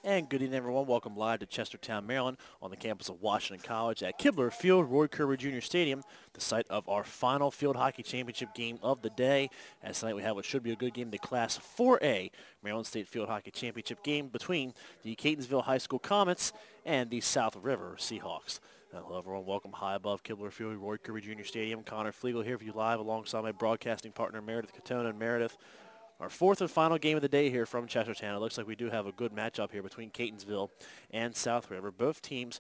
And good evening, everyone. Welcome live to Chestertown, Maryland, on the campus of Washington College at Kibler Field, Roy Curry Jr. Stadium, the site of our final field hockey championship game of the day. As tonight we have what should be a good game, the Class 4A Maryland State Field Hockey Championship game between the Catonsville High School Comets and the South River Seahawks. Hello, everyone. Welcome high above Kibler Field, Roy Curry Jr. Stadium. Connor Flegel here for you live alongside my broadcasting partner, Meredith Catona. And Meredith, our fourth and final game of the day here from Chestertown. It looks like we do have a good matchup here between Catonsville and South River. Both teams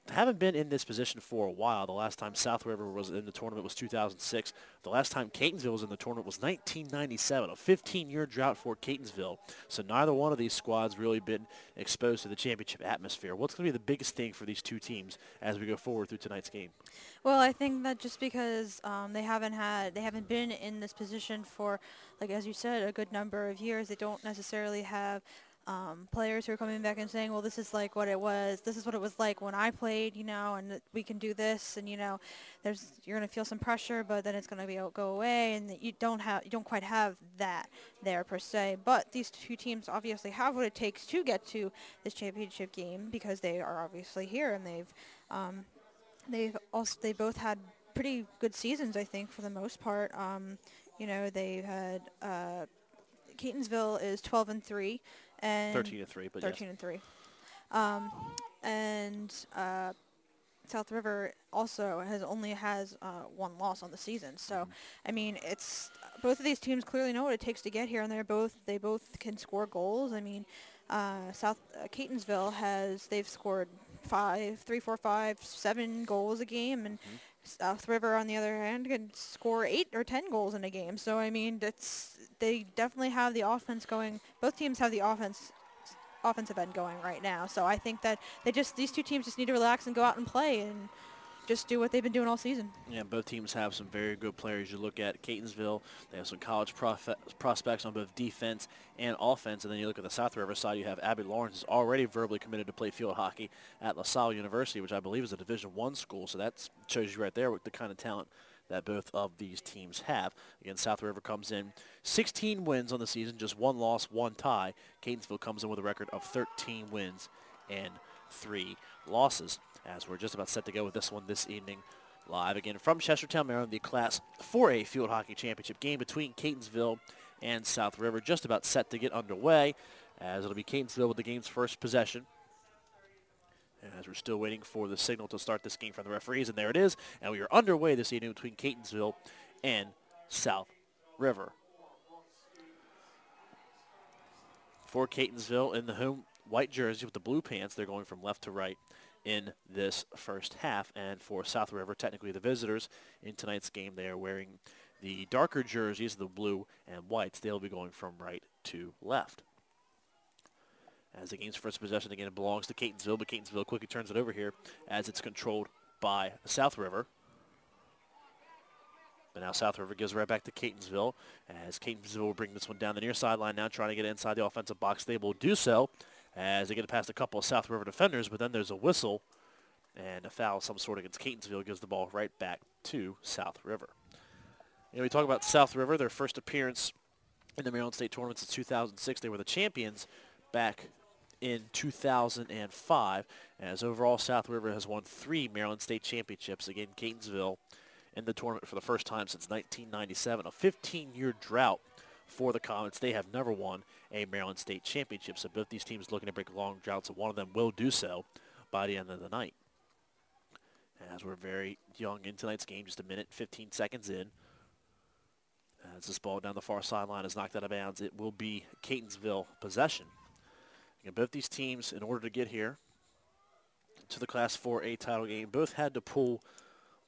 haven't been in this position for a while. The last time South River was in the tournament was 2006. The last time Catonsville was in the tournament was 1997, a 15-year drought for Catonsville. So neither one of these squads really been exposed to the championship atmosphere. What's going to be the biggest thing for these two teams as we go forward through tonight's game? Well, I think that just because they haven't been in this position for, like as you said, a good number of years, they don't necessarily have players who are coming back and saying, well, this is like what it was. This is what it was like when I played, and we can do this, and you're going to feel some pressure, but then it's going to go away, and you don't quite have that there per se. But these two teams obviously have what it takes to get to this championship game because they are obviously here, and they both had pretty good seasons, I think, for the most part. They've had Catonsville is 12-3 and 13-3, but 13-3, and South River also has one loss on the season. So, I mean, it's both of these teams clearly know what it takes to get here, and they both can score goals. I mean, Catonsville they've scored 7 goals a game, and South River, on the other hand, can score 8 or 10 goals in a game. So, I mean, they definitely have the offense going. Both teams have the offensive end going right now. So I think that these two teams just need to relax and go out and play and just do what they've been doing all season. Yeah, both teams have some very good players. You look at Catonsville, they have some college prospects on both defense and offense. And then you look at the South River side, you have Abby Lawrence, who's already verbally committed to play field hockey at LaSalle University, which I believe is a Division I school. So that shows you right there what the kind of talent that both of these teams have. Again, South River comes in 16 wins on the season, just 1 loss, 1 tie. Catonsville comes in with a record of 13 wins and 3 losses. As we're just about set to go with this one this evening, live again from Chestertown, Maryland, the Class 4A Field Hockey Championship game between Catonsville and South River, just about set to get underway, as it'll be Catonsville with the game's first possession. As we're still waiting for the signal to start this game from the referees, and there it is, and we are underway this evening between Catonsville and South River. For Catonsville in the home white jersey with the blue pants, they're going from left to right in this first half. And for South River, technically the visitors in tonight's game, they are wearing the darker jerseys, the blue and whites. They'll be going from right to left. As the game's first possession, again, it belongs to Catonsville, but Catonsville quickly turns it over here as it's controlled by South River. But now South River gives right back to Catonsville, as Catonsville will bring this one down the near sideline now, trying to get it inside the offensive box. They will do so as they get it past a couple of South River defenders, but then there's a whistle and a foul of some sort against Catonsville, gives the ball right back to South River. We talk about South River, their first appearance in the Maryland State Tournament since 2006. They were the champions back in 2005, as overall South River has won 3 Maryland State championships. Again, Catonsville in the tournament for the first time since 1997, a 15-year drought for the Comets. They have never won a Maryland State championship, so both these teams looking to break long droughts, and one of them will do so by the end of the night. As we're very young in tonight's game, just a minute and 15 seconds in, as this ball down the far sideline is knocked out of bounds, it will be Catonsville possession. And both these teams, in order to get here to the Class 4A title game, both had to pull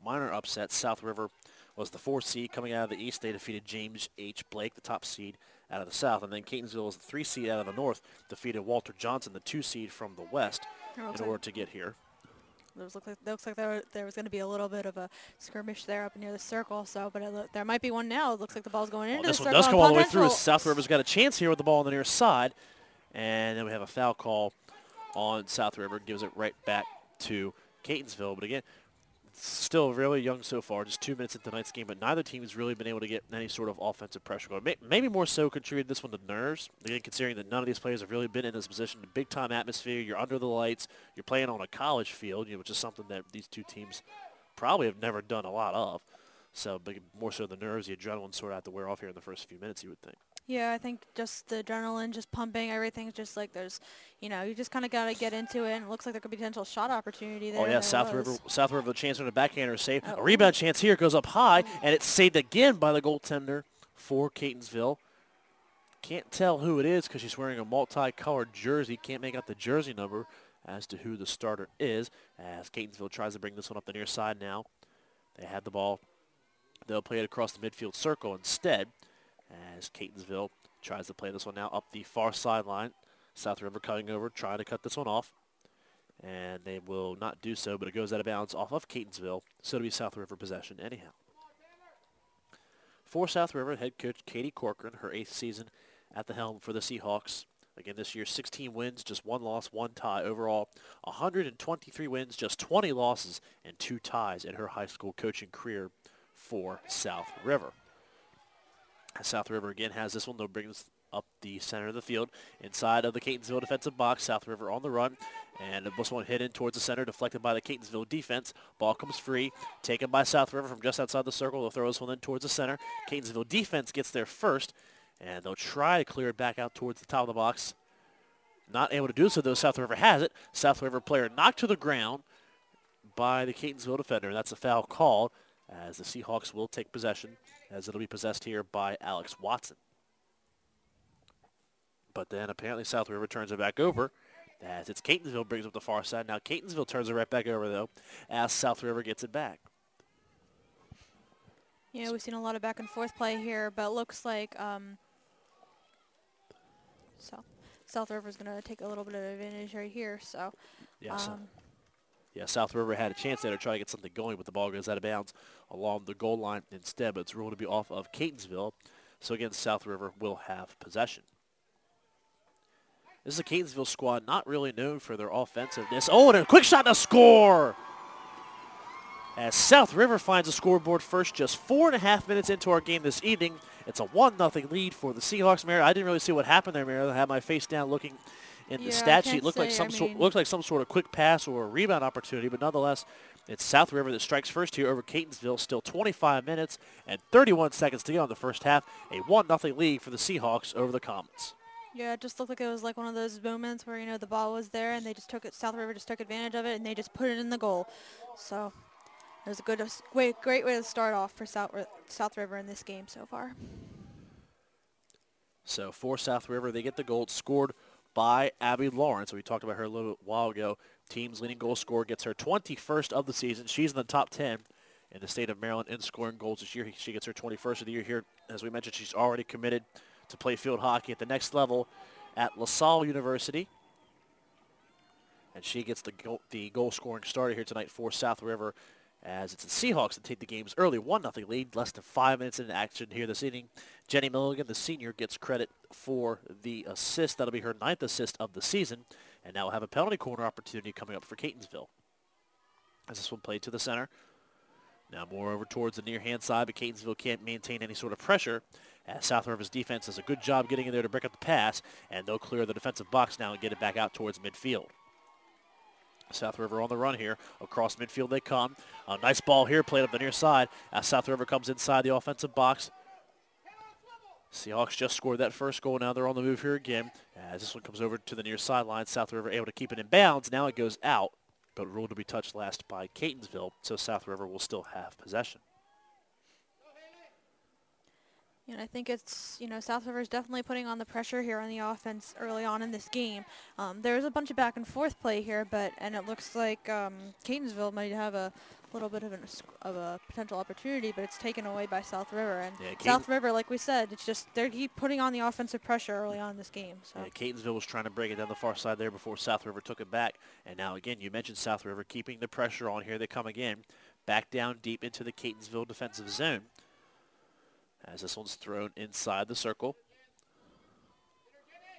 minor upsets. South River was the 4th seed coming out of the East. They defeated James H. Blake, the top seed out of the South. And then Catonsville was the 3 seed out of the North, defeated Walter Johnson, the 2 seed from the West, in order to get here. Looks like there was going to be a little bit of a skirmish there up near the circle. But there might be one now. It looks like the ball's going into the circle. This one does come all the way through. South River's got a chance here with the ball on the near side. And then we have a foul call on South River. Gives it right back to Catonsville. But again, still really young so far, just 2 minutes into tonight's game, but neither team has really been able to get any sort of offensive pressure going. Maybe more so contributed this one to nerves, again, considering that none of these players have really been in this position. The big-time atmosphere, you're under the lights, you're playing on a college field, which is something that these two teams probably have never done a lot of. So, but more so the nerves, the adrenaline sort of have to wear off here in the first few minutes, you would think. Yeah, I think just the adrenaline, just pumping, everything's just like there's, you just kind of got to get into it, and it looks like there could be potential shot opportunity there. Oh, yeah, and South River, the chance for the backhander save. Oh. A rebound chance here, goes up high, and it's saved again by the goaltender for Catonsville. Can't tell who it is because she's wearing a multicolored jersey. Can't make out the jersey number as to who the starter is, as Catonsville tries to bring this one up the near side now. They had the ball. They'll play it across the midfield circle instead, as Catonsville tries to play this one now up the far sideline. South River cutting over, trying to cut this one off. And they will not do so, but it goes out of bounds off of Catonsville, so it'll be South River possession anyhow. For South River, head coach Katie Corcoran, her 8th season at the helm for the Seahawks. Again, this year, 16 wins, just 1 loss, 1 tie. Overall, 123 wins, just 20 losses, and 2 ties in her high school coaching career for South River. South River again has this one. They'll bring this up the center of the field, inside of the Catonsville defensive box. South River on the run, and this one hit in towards the center, deflected by the Catonsville defense. Ball comes free, taken by South River from just outside the circle. They'll throw this one in towards the center. Catonsville defense gets there first, and they'll try to clear it back out towards the top of the box. Not able to do so, though. South River has it. South River player knocked to the ground by the Catonsville defender. That's a foul call, as the Seahawks will take possession, as it'll be possessed here by Alex Watson. But then apparently South River turns it back over, as it's Catonsville brings up the far side. Now Catonsville turns it right back over, though, as South River gets it back. Yeah, we've seen a lot of back and forth play here, but it looks like South River's going to take a little bit of advantage right here. So, yeah, South River had a chance there to try to get something going, but the ball goes out of bounds along the goal line instead, but it's ruled to be off of Catonsville. So again, South River will have possession. This is a Catonsville squad not really known for their offensiveness. Oh, and a quick shot to score! As South River finds the scoreboard first, just 4.5 minutes into our game this evening. It's a 1-0 lead for the Seahawks. Mary, I didn't really see what happened there, Mary. I had my face down looking in the stat sheet. Looked like some sort of quick pass or a rebound opportunity, but nonetheless, it's South River that strikes first here over Catonsville. Still 25 minutes and 31 seconds to go in the first half. A 1-0 lead for the Seahawks over the Comets. Yeah, it just looked like it was like one of those moments where, the ball was there and they just took it, South River just took advantage of it and they just put it in the goal. So it was a great way to start off for South River in this game so far. So for South River, they get the goal. It's scored by Abby Lawrence. We talked about her a little while ago. Team's leading goal scorer, gets her 21st of the season. She's in the top 10 in the state of Maryland in scoring goals this year. She gets her 21st of the year here. As we mentioned, she's already committed to play field hockey at the next level at LaSalle University. And she gets the goal scoring starter here tonight for South River, as it's the Seahawks that take the game's early 1-0 lead, less than 5 minutes into action here this evening. Jenny Milligan, the senior, gets credit for the assist. That'll be her 9th assist of the season. And now we'll have a penalty corner opportunity coming up for Catonsville. As this one played to the center. Now more over towards the near-hand side, but Catonsville can't maintain any sort of pressure, as South River's defense does a good job getting in there to break up the pass, and they'll clear the defensive box now and get it back out towards midfield. South River on the run here. Across midfield they come. A nice ball here played up the near side as South River comes inside the offensive box. Seahawks just scored that first goal. Now they're on the move here again. As this one comes over to the near sideline, South River able to keep it in bounds. Now it goes out, but ruled to be touched last by Catonsville, so South River will still have possession. And I think it's, South River is definitely putting on the pressure here on the offense early on in this game. There's a bunch of back and forth play here, and it looks like Catonsville might have a little bit of a potential opportunity, but it's taken away by South River. And South River, like we said, it's just they keep putting on the offensive pressure early on in this game. So yeah, Catonsville was trying to break it down the far side there before South River took it back. And now again, you mentioned South River keeping the pressure on. Here they come again, back down deep into the Catonsville defensive zone. As this one's thrown inside the circle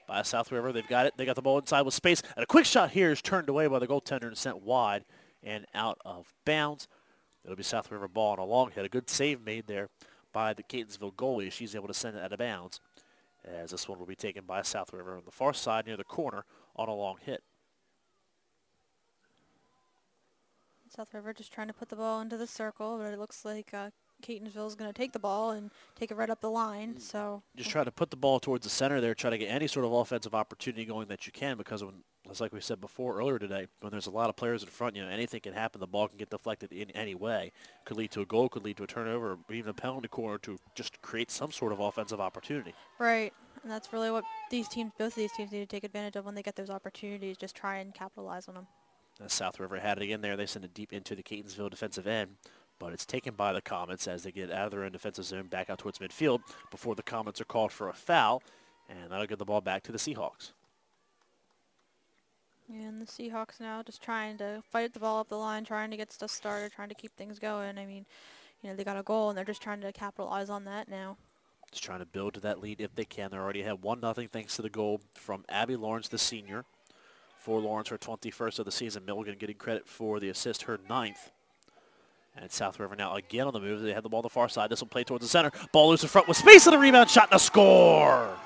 by South River. They've got it. They got the ball inside with space. And a quick shot here is turned away by the goaltender and sent wide and out of bounds. It'll be South River ball on a long hit. A good save made there by the Catonsville goalie. She's able to send it out of bounds, as this one will be taken by South River on the far side near the corner on a long hit. South River just trying to put the ball into the circle, but it looks like Catonsville is going to take the ball and take it right up the line. So just try to put the ball towards the center there, try to get any sort of offensive opportunity going that you can, because when, just like we said before earlier today, when there's a lot of players in front, anything can happen. The ball can get deflected in any way. Could lead to a goal, could lead to a turnover, or even a penalty corner to just create some sort of offensive opportunity. Right, and that's really what both of these teams need to take advantage of when they get those opportunities. Just try and capitalize on them. South River had it again there. They send it deep into the Catonsville defensive end, but it's taken by the Comets as they get out of their own defensive zone back out towards midfield before the Comets are called for a foul, and that'll get the ball back to the Seahawks. And the Seahawks now just trying to fight the ball up the line, trying to get stuff started, trying to keep things going. I mean, they got a goal, and they're just trying to capitalize on that now. Just trying to build to that lead if they can. They already had 1-0 thanks to the goal from Abby Lawrence, the senior. For Lawrence, her 21st of the season. Milligan getting credit for the assist, her 9th. And South River now again on the move. They have the ball on the far side. This will play towards the center. Ball loose in front with space and a rebound shot and a score.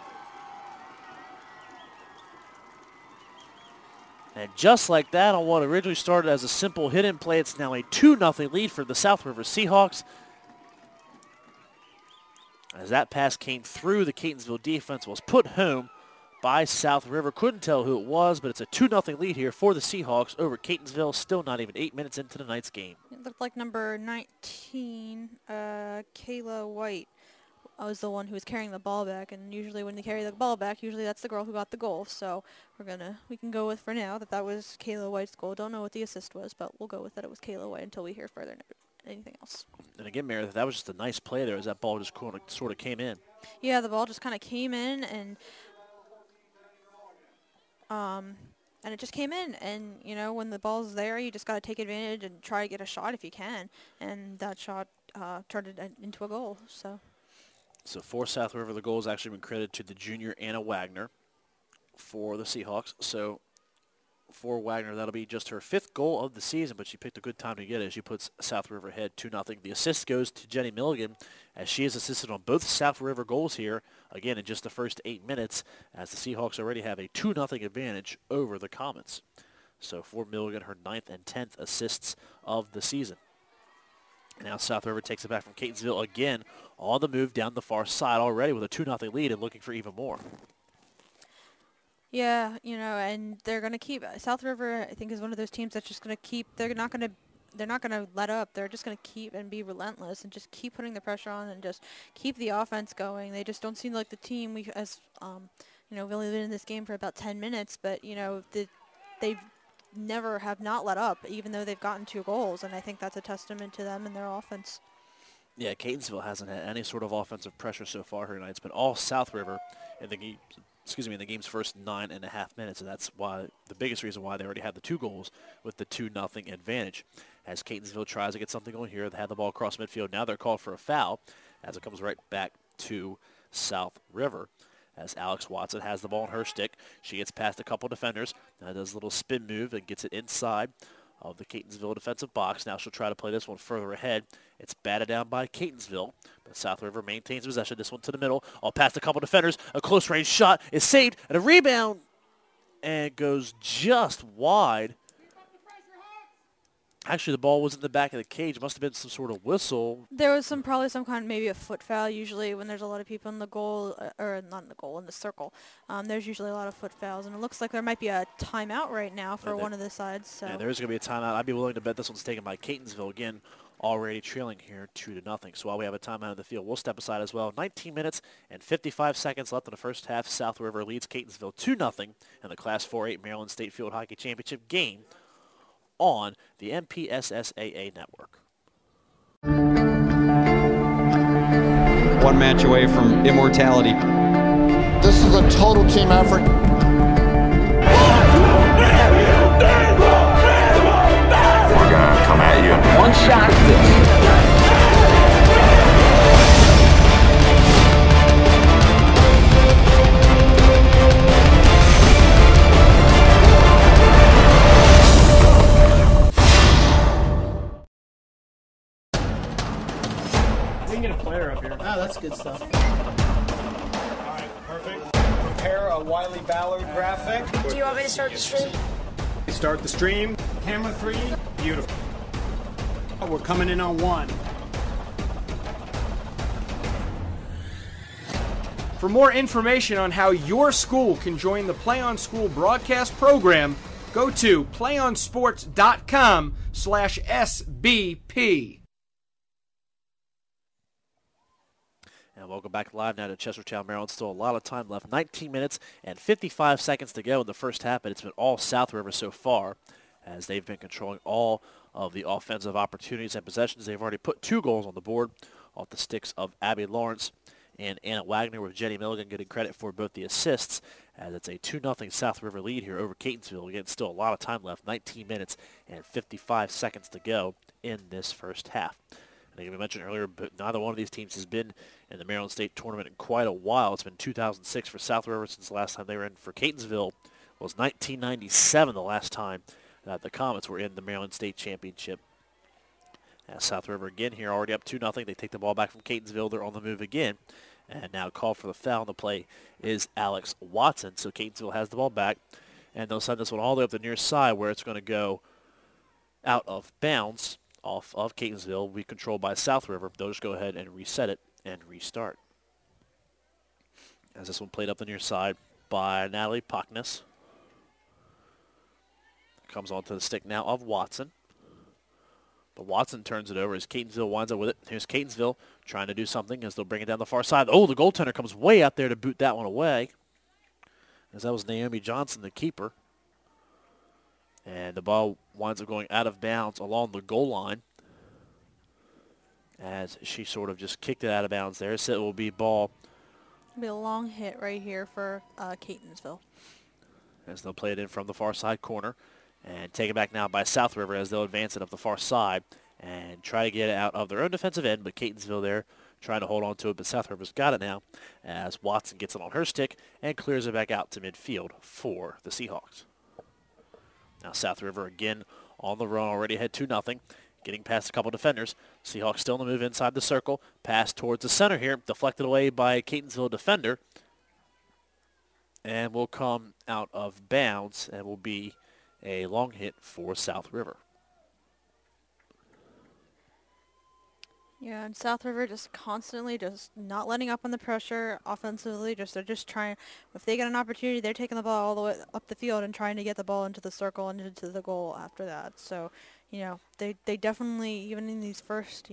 And just like that, on what originally started as a simple hit-in play, it's now a 2-0 lead for the South River Seahawks. As that pass came through, the Catonsville defense was put home by South River. Couldn't tell who it was, but it's a 2-0 lead here for the Seahawks over Catonsville. Still not even 8 minutes into the night's game. It looked like number 19, Kayla White, was the one who was carrying the ball back. And usually when they carry the ball back, usually that's the girl who got the goal. So we can go with for now that was Kayla White's goal. Don't know what the assist was, but we'll go with that it was Kayla White until we hear further anything else. And again, Meredith, that was just a nice play there as that ball just sort of came in. Yeah, the ball just kind of came in and it just came in, and when the ball's there, you just got to take advantage and try to get a shot if you can, and that shot turned it into a goal. So for South River, the goal has actually been credited to the junior Anna Wagner for the Seahawks. So for Wagner, that'll be just her 5th goal of the season, but she picked a good time to get it as she puts South River ahead 2-0. The assist goes to Jenny Milligan as she has assisted on both South River goals here, again, in just the first 8 minutes, as the Seahawks already have a 2-0 advantage over the Comets. So for Milligan, her 9th and 10th assists of the season. Now South River takes it back from Catonsville again on the move down the far side already with a 2-0 lead and looking for even more. Yeah, and they're going to keep South River. I think is one of those teams that's just going to keep. They're not going to let up. They're just going to keep and be relentless and just keep putting the pressure on and just keep the offense going. They just don't seem like the team we've only been in this game for about 10 minutes, but they've never have not let up, even though they've gotten 2 goals, and I think that's a testament to them and their offense. Yeah, Catonsville hasn't had any sort of offensive pressure so far here tonight. It's been all South River in the game. In the game's first 9.5 minutes, and that's why the biggest reason why they already had the 2 goals with the 2-0 advantage. As Catonsville tries to get something going here, they had the ball across midfield. Now they're called for a foul as it comes right back to South River. As Alex Watson has the ball on her stick, she gets past a couple defenders. Now does a little spin move and gets it inside of the Catonsville defensive box. Now she'll try to play this one further ahead. It's batted down by Catonsville, but South River maintains possession. This one to the middle, all past a couple defenders. A close-range shot is saved, and a rebound, and goes just wide. Actually, the ball was in the back of the cage. It must have been some sort of whistle. There was probably some kind, maybe a foot foul. Usually when there's a lot of people in the goal, or not in the goal, in the circle, there's usually a lot of foot fouls. And it looks like there might be a timeout right now for one of the sides. So. Yeah, there is going to be a timeout. I'd be willing to bet this one's taken by Catonsville again, already trailing here 2-0. So while we have a timeout in the field, we'll step aside as well. 19 minutes and 55 seconds left in the first half. South River leads Catonsville 2-0 in the Class 4A Maryland State Field Hockey Championship game on the MPSSAA network. One match away from immortality. This is a total team effort. We're gonna come at you. One shot. Wiley Ballard graphic. Do you want me to start the stream? Start the stream. Camera 3. Beautiful. We're coming in on 1. For more information on how your school can join the Play On School broadcast program, go to playonsports.com/SBP. And welcome back live now to Chestertown, Maryland. Still a lot of time left. 19 minutes and 55 seconds to go in the first half, but it's been all South River so far as they've been controlling all of the offensive opportunities and possessions. They've already put 2 goals on the board off the sticks of Abby Lawrence and Anna Wagner, with Jenny Milligan getting credit for both the assists, as it's a 2-0 South River lead here over Catonsville. Again, still a lot of time left, 19 minutes and 55 seconds to go in this first half. I think we mentioned earlier, but neither one of these teams has been in the Maryland State Tournament in quite a while. It's been 2006 for South River since the last time they were in. For Catonsville, it was 1997 the last time that the Comets were in the Maryland State Championship. As South River again here, already up 2-0. They take the ball back from Catonsville. They're on the move again. And now called for the foul on the play is Alex Watson. So Catonsville has the ball back. And they'll send this one all the way up the near side where it's going to go out of bounds off of Catonsville. We controlled by South River. They'll just go ahead and reset it and restart. As this one played up the near side by Natalie Pockness. Comes onto the stick now of Watson. But Watson turns it over as Catonsville winds up with it. Here's Catonsville trying to do something as they'll bring it down the far side. Oh, the goaltender comes way out there to boot that one away, as that was Naomi Johnson, the keeper. And the ball winds up going out of bounds along the goal line as she sort of just kicked it out of bounds there. So it will be ball. It'll be a long hit right here for Catonsville. As they'll play it in from the far side corner. And taken back now by South River as they'll advance it up the far side and try to get it out of their own defensive end. But Catonsville there trying to hold on to it. But South River's got it now as Watson gets it on her stick and clears it back out to midfield for the Seahawks. Now South River again on the run, already ahead 2-0. Getting past a couple defenders. Seahawks still on the move inside the circle. Pass towards the center here. Deflected away by a Catonsville defender. And will come out of bounds and will be a long hit for South River. Yeah, and South River just constantly just not letting up on the pressure offensively. They're just trying. If they get an opportunity, they're taking the ball all the way up the field and trying to get the ball into the circle and into the goal after that. So, you know, they definitely, even in these first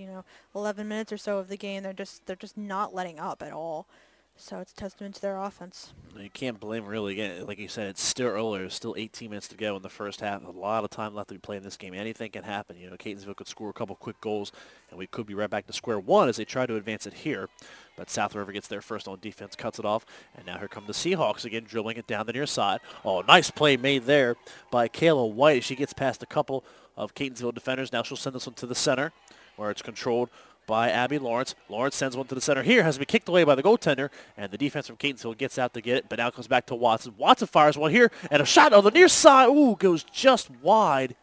11 minutes or so of the game, they're just not letting up at all. So it's a testament to their offense. You can't blame really. Again, like you said, it's still early. There's still 18 minutes to go in the first half. A lot of time left to be playing this game. Anything can happen. Catonsville could score a couple quick goals, and we could be right back to square one as they try to advance it here. But South River gets there first on defense, cuts it off, and now here come the Seahawks again, dribbling it down the near side. Oh, nice play made there by Kayla White. She gets past a couple of Catonsville defenders. Now she'll send this one to the center, where it's controlled by Abby Lawrence. Lawrence sends one to the center here, has to be kicked away by the goaltender, and the defense from Catonsville gets out to get it, but now comes back to Watson. Watson fires one here, and a shot on the near side. Ooh, goes just wide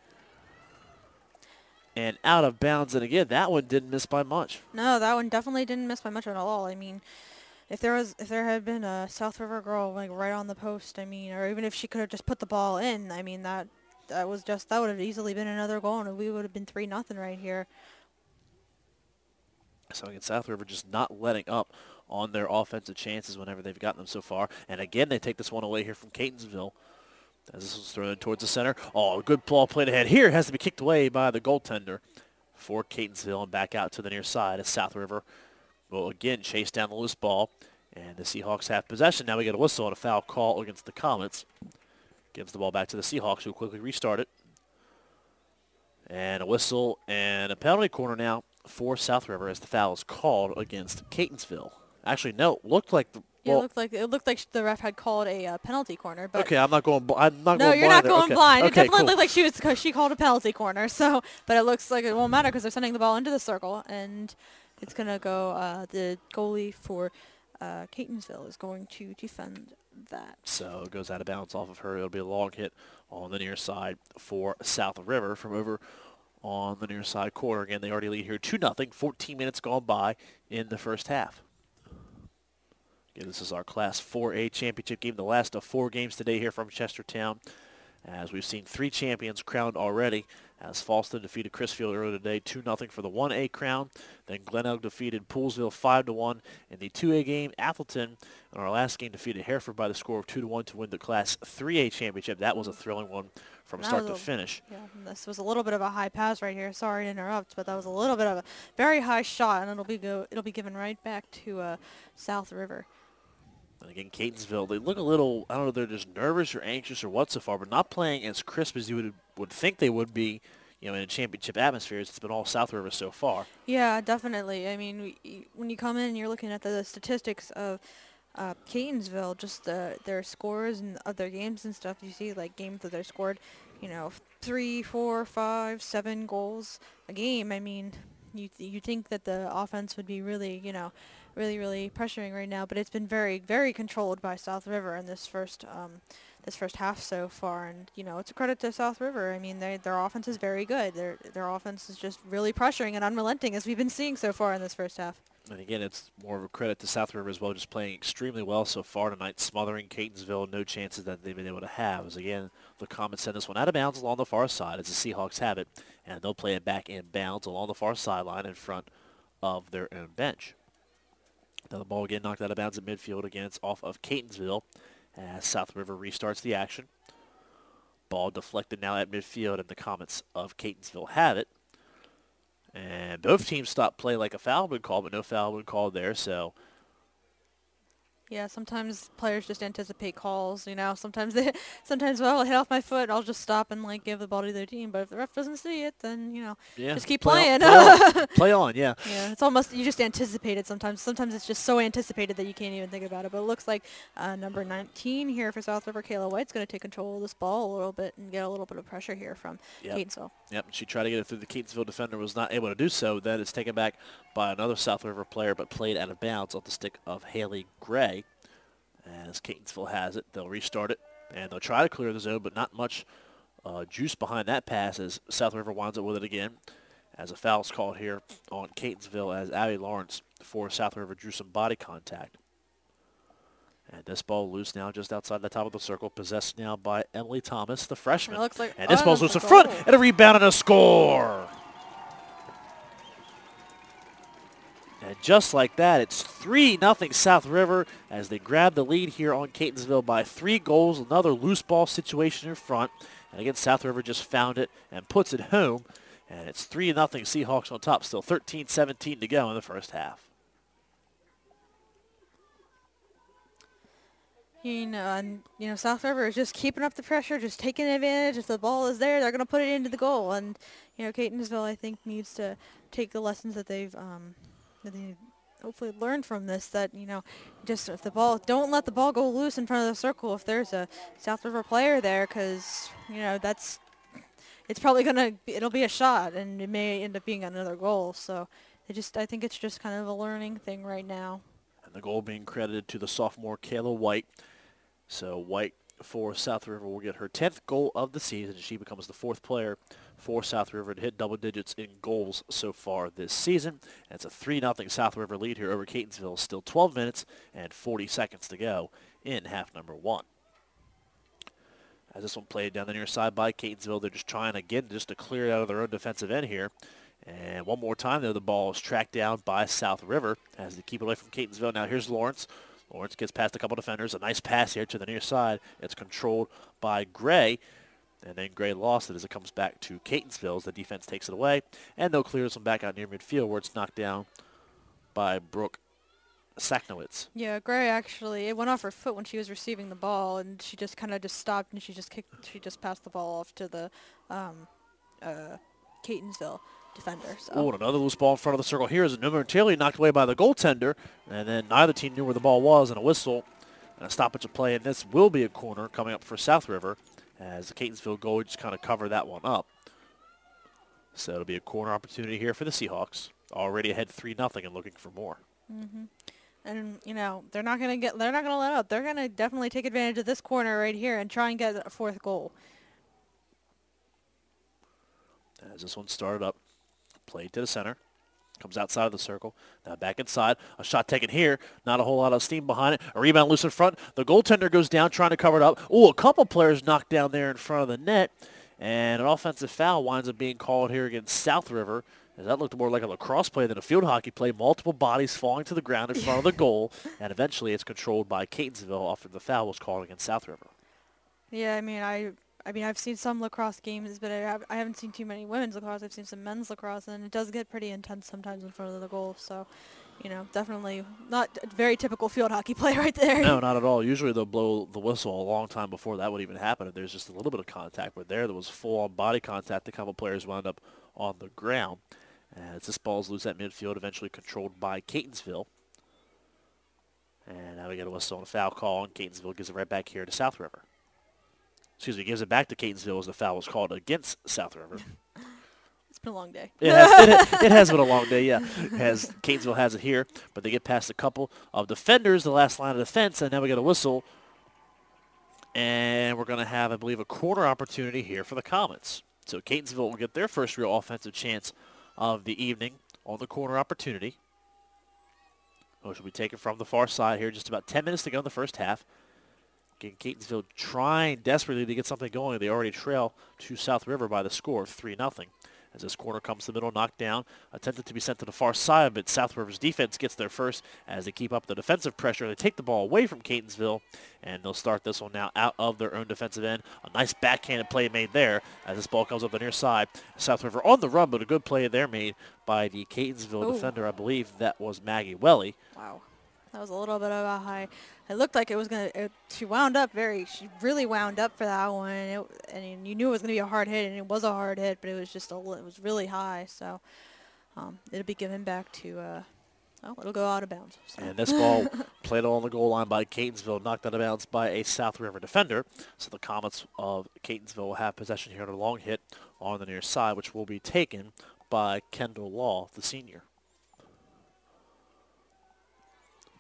and out of bounds. And again, that one didn't miss by much. No, that one definitely didn't miss by much at all. I mean, if there had been a South River girl like right on the post, I mean, or even if she could have just put the ball in, I mean, that would have easily been another goal, and we would have been 3-0 right here. So again, South River just not letting up on their offensive chances whenever they've gotten them so far. And again, they take this one away here from Catonsville as this was thrown towards the center. Oh, good ball played ahead here. It has to be kicked away by the goaltender for Catonsville and back out to the near side as South River will again chase down the loose ball. And the Seahawks have possession. Now we get a whistle and a foul call against the Comets. Gives the ball back to the Seahawks, who quickly restart it. And a whistle and a penalty corner now for South River as the foul is called against Catonsville. Actually, no, it looked like the it looked like the ref had called a penalty corner. But okay, I'm not going. No, you're not going blind. Okay, it definitely cool. looked like she called a penalty corner. So, but it looks like it won't matter because they're sending the ball into the circle, and it's gonna go. The goalie for Catonsville is going to defend that. So it goes out of bounds off of her. It'll be a long hit on the near side for South River from over on the near side corner. Again, they already lead here 2-0. 14 minutes gone by in the first half. Yeah, this is our Class 4A championship game, the last of 4 games today here from Chestertown, as we've seen 3 champions crowned already, as Falston defeated Chrisfield earlier today 2-0 for the 1A crown. Then Glenelg defeated Poolesville 5-1 in the 2A game. Athelton in our last game defeated Hereford by the score of 2-1 to win the Class 3A championship. That was a thrilling one from start to finish. Yeah, this was a little bit of a high pass right here. Sorry to interrupt, but that was a little bit of a very high shot, and it'll be given right back to South River. And again, Catonsville, they look a little, I don't know, they're just nervous or anxious or what so far, but not playing as crisp as you would think they would be, in a championship atmosphere. It's been all South River so far. Yeah, definitely. I mean, when you come in and you're looking at the statistics of Catonsville, just their scores and of their games and stuff, you see like games that they're scored, 3, 4, 5, 7 goals a game. I mean, you think that the offense would be really, really pressuring right now, but it's been very, very controlled by South River in this first half so far, and it's a credit to South River. I mean, their offense is very good. Their offense is just really pressuring and unrelenting, as we've been seeing so far in this first half. And again, it's more of a credit to South River as well, just playing extremely well so far tonight, smothering Catonsville, no chances that they've been able to have. As again, the Comets send this one out of bounds along the far side as the Seahawks have it, and they'll play it back in bounds along the far sideline in front of their own bench. Now the ball again knocked out of bounds at midfield. Again, it's off of Catonsville as South River restarts the action. Ball deflected now at midfield, and the Comets of Catonsville have it. And both teams stopped play like a foul been called, but no foul been called there, so... Yeah, sometimes players just anticipate calls, Sometimes well, I hit off my foot, I'll just stop and give the ball to their team. But if the ref doesn't see it, then just keep playing. Play on, yeah. Yeah, it's almost you just anticipate it sometimes. Sometimes it's just so anticipated that you can't even think about it. But it looks like number 19 here for South River, Kayla White's going to take control of this ball a little bit and get a little bit of pressure here from Catonsville. Yep, she tried to get it through the Catonsville defender, was not able to do so. Then it's taken back by another South River player, but played out of bounds off the stick of Haley Gray. As Catonsville has it, they'll restart it, and they'll try to clear the zone, but not much juice behind that pass as South River winds up with it again. As a foul is called here on Catonsville as Abby Lawrence for South River drew some body contact. And this ball loose now just outside the top of the circle, possessed now by Emily Thomas, the freshman. It looks like, and this ball's loose in front, and a rebound and a score. And just like that, it's 3-0 South River as they grab the lead here on Catonsville by 3 goals. Another loose ball situation in front. And again, South River just found it and puts it home. And it's 3-0 Seahawks on top. Still 13-17 to go in the first half. South River is just keeping up the pressure, just taking advantage. If the ball is there, they're going to put it into the goal. And, Catonsville, I think, needs to take the lessons that they've hopefully learned from this, that, just if the ball, don't let the ball go loose in front of the circle if there's a South River player there, because, it's probably it'll be a shot, and it may end up being another goal. So I think it's just kind of a learning thing right now. And the goal being credited to the sophomore Kayla White. So White for South River will get her 10th goal of the season. She becomes the 4th player for South River to hit double digits in goals so far this season. And it's a 3-0 South River lead here over Catonsville. Still 12 minutes and 40 seconds to go in half number 1. As this one played down the near side by Catonsville, they're just trying again just to clear it out of their own defensive end here. And one more time, though, the ball is tracked down by South River as they keep it away from Catonsville. Now here's Lawrence. Lawrence gets past a couple defenders. A nice pass here to the near side. It's controlled by Gray. And then Gray lost it as it comes back to Catonsville as the defense takes it away. And they'll clear this one back out near midfield where it's knocked down by Brooke Saknowitz. Yeah, Gray actually, it went off her foot when she was receiving the ball, and she just kind of just stopped and she just passed the ball off to the Catonsville defender. So. Oh, and another loose ball in front of the circle here is momentarily knocked away by the goaltender, and then neither team knew where the ball was, and a whistle and a stoppage of play, and this will be a corner coming up for South River as the Catonsville goal just kind of covered that one up. So it'll be a corner opportunity here for the Seahawks, already ahead 3-0 and looking for more. Mm-hmm. And they're not going to let up. They're going to definitely take advantage of this corner right here and try and get a 4th goal. As this one started up, played to the center. Comes outside of the circle. Now back inside. A shot taken here. Not a whole lot of steam behind it. A rebound loose in front. The goaltender goes down trying to cover it up. Oh, a couple players knocked down there in front of the net. And an offensive foul winds up being called here against South River. As that looked more like a lacrosse play than a field hockey play. Multiple bodies falling to the ground in front of the goal. And eventually it's controlled by Catonsville after the foul was called against South River. Yeah, I mean, I've seen some lacrosse games, but I haven't seen too many women's lacrosse. I've seen some men's lacrosse, and it does get pretty intense sometimes in front of the goal. So, definitely not a very typical field hockey play right there. No, not at all. Usually they'll blow the whistle a long time before that would even happen if there's just a little bit of contact. But there was full-on body contact. A couple players wound up on the ground. As this ball's loose at midfield, eventually controlled by Catonsville. And now we get a whistle and a foul call, and Catonsville gives it right back here to South River. Gives it back to Catonsville as the foul was called against South River. It's been a long day. It has been a long day, yeah. As Catonsville has it here, but they get past a couple of defenders, the last line of defense, and now we get a whistle. And we're going to have, I believe, a corner opportunity here for the Comets. So Catonsville will get their first real offensive chance of the evening on the corner opportunity. Which will be taken from the far side here. Just about 10 minutes to go in the first half. Again, Catonsville trying desperately to get something going. They already trail to South River by the score of 3-0. As this corner comes to the middle, knocked down, attempted to be sent to the far side, but South River's defense gets there first as they keep up the defensive pressure. They take the ball away from Catonsville, and they'll start this one now out of their own defensive end. A nice backhanded play made there as this ball comes up the near side. South River on the run, but a good play there made by the Catonsville defender. I believe that was Maggie Welly. Wow. That was a little bit of a high. It looked like it was going to, she really wound up for that one. And you knew it was going to be a hard hit, and it was a hard hit, but it was just it was really high. So it'll be given back to, it'll go out of bounds. So. And this ball played on the goal line by Catonsville, knocked out of bounds by a South River defender. So the Comets of Catonsville will have possession here on a long hit on the near side, which will be taken by Kendall Law, the senior.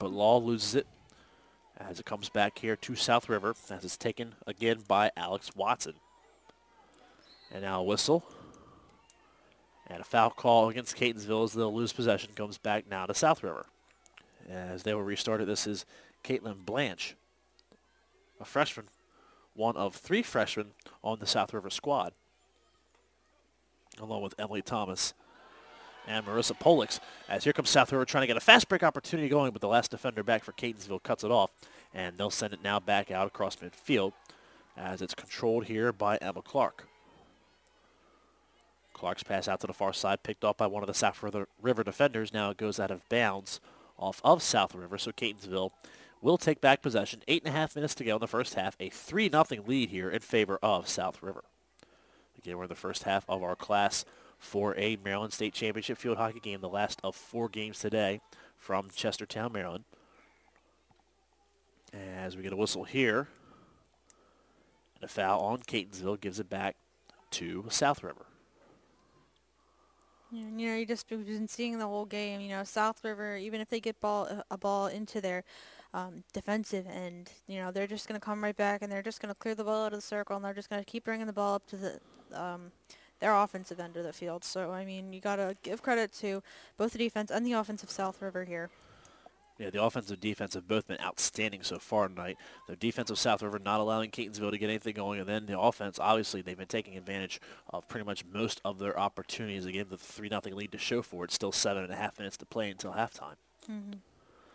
But Law loses it as it comes back here to South River as it's taken again by Alex Watson. And now a whistle. And a foul call against Catonsville as they'll lose possession. Comes back now to South River. As they will restart it, this is Caitlin Blanche, a freshman, one of 3 freshmen on the South River squad, along with Emily Thomas and Marissa Polix. As here comes South River trying to get a fast break opportunity going, but the last defender back for Catonsville cuts it off, and they'll send it now back out across midfield as it's controlled here by Emma Clark. Clark's pass out to the far side, picked off by one of the South River defenders. Now it goes out of bounds off of South River, so Catonsville will take back possession. 8.5 minutes to go in the first half. A 3-0 lead here in favor of South River. Again, we're in the first half of our Class 4A Maryland State Championship field hockey game, the last of 4 games today from Chestertown, Maryland. As we get a whistle here, and a foul on Catonsville gives it back to South River. You've been seeing the whole game. South River, even if they get a ball into their defensive end, they're just going to come right back and they're just going to clear the ball out of the circle, and they're just going to keep bringing the ball up to their offensive end of the field. So, you got to give credit to both the defense and the offense of South River here. Yeah, the offensive and defense have both been outstanding so far tonight. The defense of South River not allowing Catonsville to get anything going, and then the offense, obviously, they've been taking advantage of pretty much most of their opportunities. Again, the 3-0 lead to show for it. Still 7.5 minutes to play until halftime. Mm-hmm.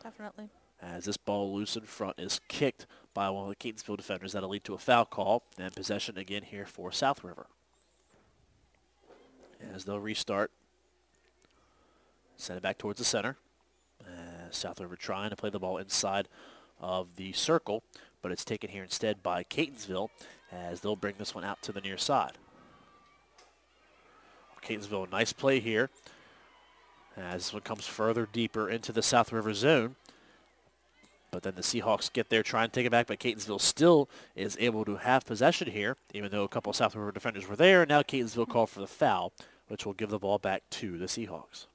Definitely. As this ball loose in front is kicked by one of the Catonsville defenders. That'll lead to a foul call, and possession again here for South River. As they'll restart, send it back towards the center. South River trying to play the ball inside of the circle, but it's taken here instead by Catonsville as they'll bring this one out to the near side. Catonsville, nice play here as this one comes further deeper into the South River zone. But then the Seahawks get there, try and take it back, but Catonsville still is able to have possession here, even though a couple of South River defenders were there. Now Catonsville called for the foul, which will give the ball back to the Seahawks.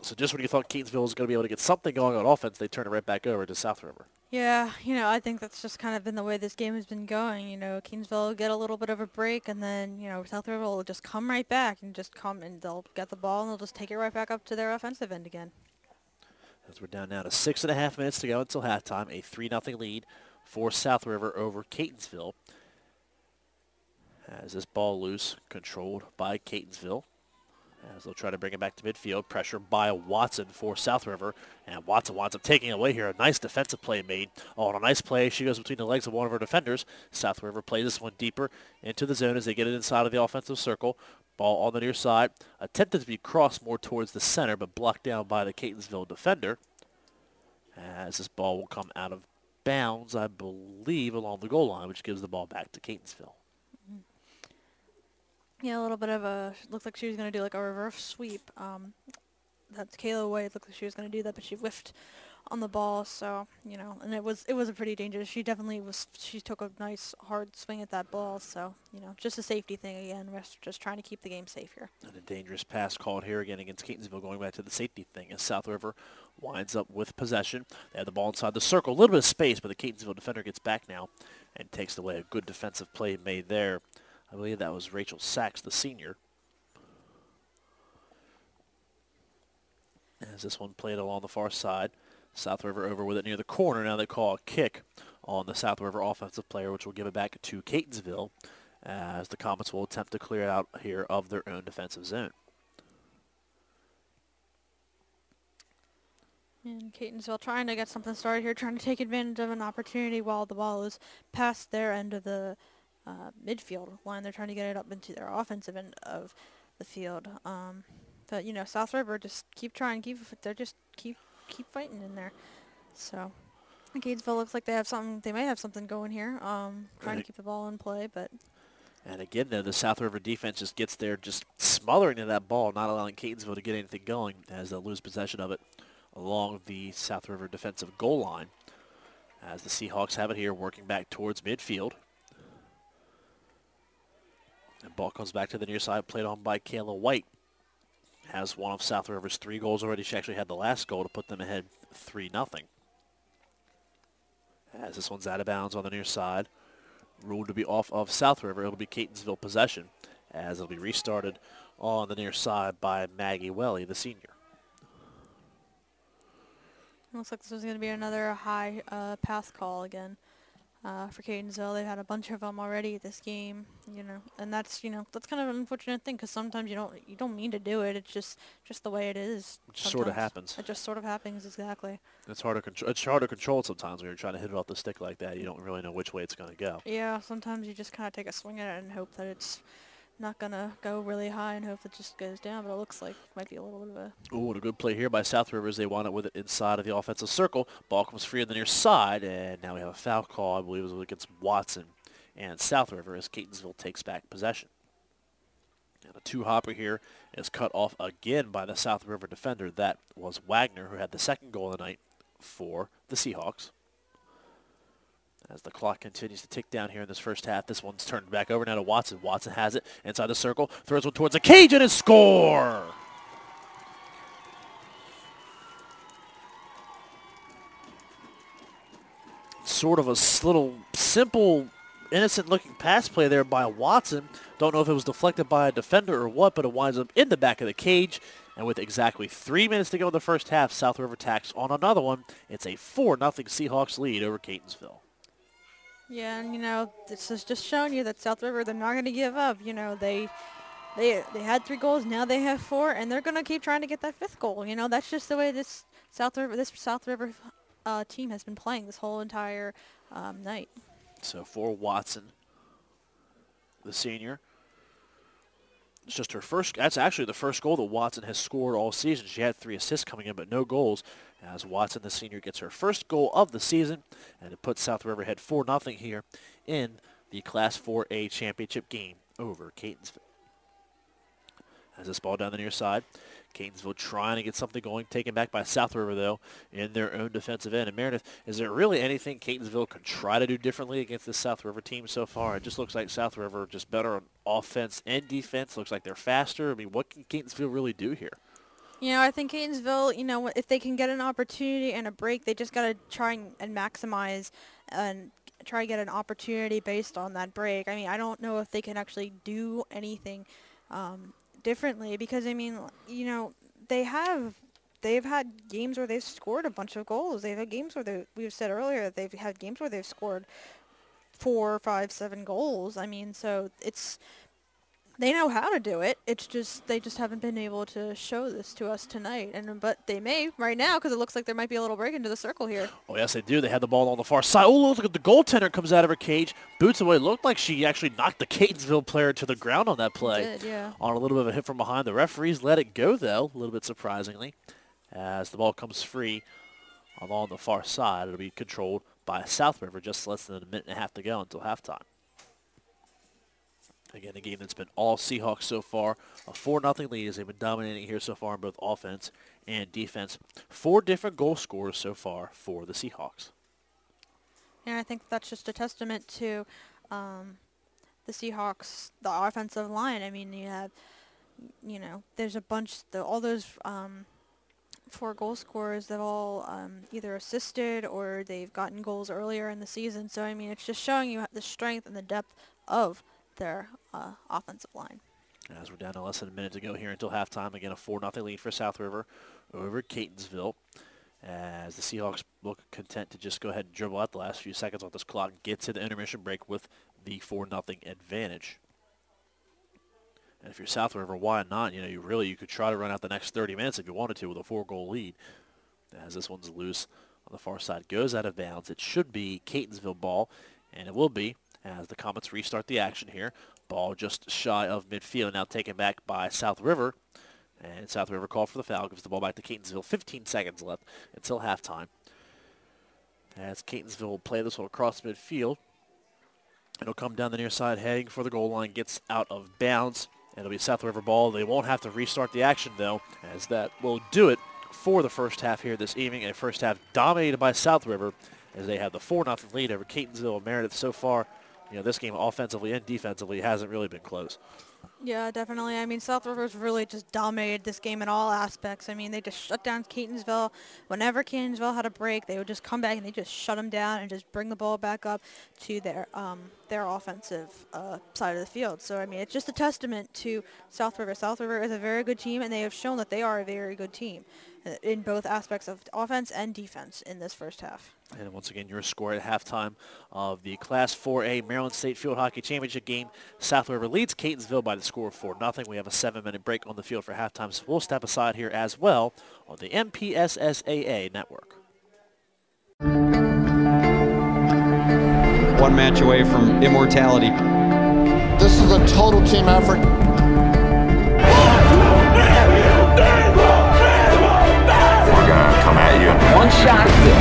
So just when you thought Catonsville was going to be able to get something going on offense, they turn it right back over to South River. Yeah, I think that's just kind of been the way this game has been going. Catonsville will get a little bit of a break, and then, South River will just come right back and just come, and they'll get the ball, and they'll just take it right back up to their offensive end again. As we're down now to 6.5 minutes to go until halftime, a 3-0 lead for South River over Catonsville. As this ball loose, controlled by Catonsville. As they'll try to bring it back to midfield. Pressure by Watson for South River. And Watson winds up taking it away here. A nice defensive play made. Oh, and a nice play. She goes between the legs of one of her defenders. South River plays this one deeper into the zone as they get it inside of the offensive circle. Ball on the near side. Attempted to be crossed more towards the center, but blocked down by the Catonsville defender. As this ball will come out of bounds, I believe, along the goal line, which gives the ball back to Catonsville. Yeah, a little bit of a, looked like she was going to do like a reverse sweep. That's Kayla White. Looked like she was going to do that, but she whiffed on the ball. So, and it was a pretty dangerous. She definitely was, she took a nice hard swing at that ball. So, just a safety thing again. We're just trying to keep the game safe here. And a dangerous pass called here again against Catonsville, going back to the safety thing as South River winds up with possession. They have the ball inside the circle. A little bit of space, but the Catonsville defender gets back now and takes away. A good defensive play made there. I believe that was Rachel Sachs, the senior. As this one played along the far side. South River over with it near the corner. Now they call a kick on the South River offensive player, which will give it back to Catonsville as the Comets will attempt to clear it out here of their own defensive zone. And Catonsville trying to get something started here, trying to take advantage of an opportunity while the ball is past their end of the midfield line. They're trying to get it up into their offensive end of the field. But South River just keep trying, keep fighting in there. So Catonsville looks like they have something. They may have something going here. Trying to keep the ball in play, but. And again, though, the South River defense just gets there, just smothering to that ball, not allowing Catonsville to get anything going as they'll lose possession of it along the South River defensive goal line. As the Seahawks have it here, working back towards midfield. And ball comes back to the near side, played on by Kayla White. Has one of South River's 3 goals already. She actually had the last goal to put them ahead 3-0. As this one's out of bounds on the near side. Ruled to be off of South River. It'll be Catonsville possession as it'll be restarted on the near side by Maggie Welly, the senior. Looks like this is going to be another high pass call again for Catonsville. They've had a bunch of them already this game, and that's that's kind of an unfortunate thing because sometimes you don't mean to do it. It's just the way it is. It just sort of happens. It just sort of happens, exactly. It's hard to control. It's hard to control sometimes when you're trying to hit it off the stick like that. You don't really know which way it's going to go. Yeah, sometimes you just kind of take a swing at it and hope that it's not going to go really high and hope it just goes down, but it looks like it might be a little bit of a... Ooh, and a good play here by South River as they wound up with it inside of the offensive circle. Ball comes free on the near side, and now we have a foul call. I believe it was against Watson and South River as Catonsville takes back possession. And a 2-hopper here is cut off again by the South River defender. That was Wagner, who had the second goal of the night for the Seahawks. As the clock continues to tick down here in this first half, this one's turned back over now to Watson. Watson has it inside the circle, throws one towards the cage, and a score! Sort of a little simple, innocent-looking pass play there by Watson. Don't know if it was deflected by a defender or what, but it winds up in the back of the cage. And with exactly 3 minutes to go in the first half, South River tacks on another one. It's a 4-0 Seahawks lead over Catonsville. Yeah, and this is just showing you that South River, they're not going to give up. They had 3 goals, now they have 4, and they're going to keep trying to get that 5th goal. That's just the way this South River team has been playing this whole entire night. So for Watson, the senior, it's just her first. That's actually the first goal that Watson has scored all season. She had 3 assists coming in, but no goals. As Watson, the senior, gets her first goal of the season, and it puts South River ahead 4-0 here in the Class 4A championship game over Catonsville. As this ball down the near side, Catonsville trying to get something going, taken back by South River, though, in their own defensive end. And Meredith, is there really anything Catonsville can try to do differently against this South River team so far? It just looks like South River just better on offense and defense. Looks like they're faster. I mean, what can Catonsville really do here? I think Catonsville, if they can get an opportunity and a break, they just got to try and maximize and try to get an opportunity based on that break. I mean, I don't know if they can actually do anything differently because, I mean, they have they've had games where they've scored a bunch of goals. They've had games where we've said earlier that they've had games where they've scored 4, 5, 7 goals. I mean, so they know how to do it. It's just they just haven't been able to show this to us tonight. But they may right now because it looks like there might be a little break into the circle here. Oh, yes, they do. They had the ball on the far side. Oh, look at the goaltender comes out of her cage, boots away. Looked like she actually knocked the Catonsville player to the ground on that play. Did, yeah. On a little bit of a hit from behind. The referees let it go, though, a little bit surprisingly, as the ball comes free along the far side. It'll be controlled by South River, just less than a minute and a half to go until halftime. Again, a game that's been all Seahawks so far. A 4-0 lead as they've been dominating here so far in both offense and defense. 4 different goal scorers so far for the Seahawks. And I think that's just a testament to the Seahawks, the offensive line. I mean, you have, there's a bunch, all those 4 goal scorers that all either assisted or they've gotten goals earlier in the season. So, I mean, it's just showing you the strength and the depth of their offensive line. As we're down to less than a minute to go here until halftime. Again, a 4-0 lead for South River over at Catonsville. As the Seahawks look content to just go ahead and dribble out the last few seconds on this clock and get to the intermission break with the 4-0 advantage. And if you're South River, why not? You could try to run out the next 30 minutes if you wanted to with a 4-goal lead. As this one's loose on the far side, goes out of bounds. It should be Catonsville ball, and it will be as the Comets restart the action here. Ball just shy of midfield, now taken back by South River. And South River called for the foul, gives the ball back to Catonsville. 15 seconds left until halftime. As Catonsville will play this one across midfield. It'll come down the near side, heading for the goal line, gets out of bounds. It'll be South River ball. They won't have to restart the action, though, as that will do it for the first half here this evening. A first half dominated by South River as they have the 4-0 lead over Catonsville and Meredith so far. This game offensively and defensively hasn't really been close. Yeah, definitely. I mean, South River's really just dominated this game in all aspects. I mean, they just shut down Catonsville. Whenever Catonsville had a break, they would just come back and they just shut them down and just bring the ball back up to their offensive side of the field. So, I mean, it's just a testament to South River. South River is a very good team, and they have shown that they are a very good team in both aspects of offense and defense in this first half. And once again, your score at halftime of the Class 4A Maryland State Field Hockey Championship game. South River leads Catonsville by the score of 4-0. We have a 7-minute break on the field for halftime, so we'll step aside here as well on the MPSSAA network. 1 match away from immortality. This is a total team effort. We're gonna come at you. One shot at this.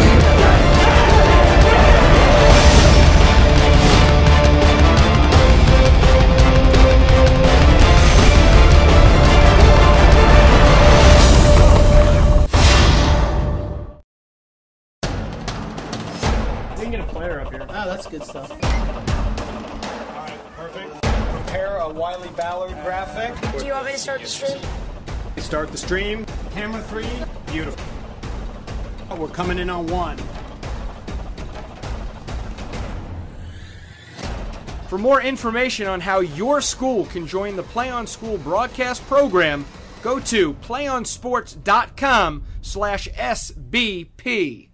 We can get a player up here. Oh, that's good stuff. Alright, perfect. Prepare a Wiley Ballard graphic. Do you want me to start the stream? Start the stream. Camera 3. Beautiful. We're coming in on 1. For more information on how your school can join the Play on School broadcast program, go to playonsports.com/SBP.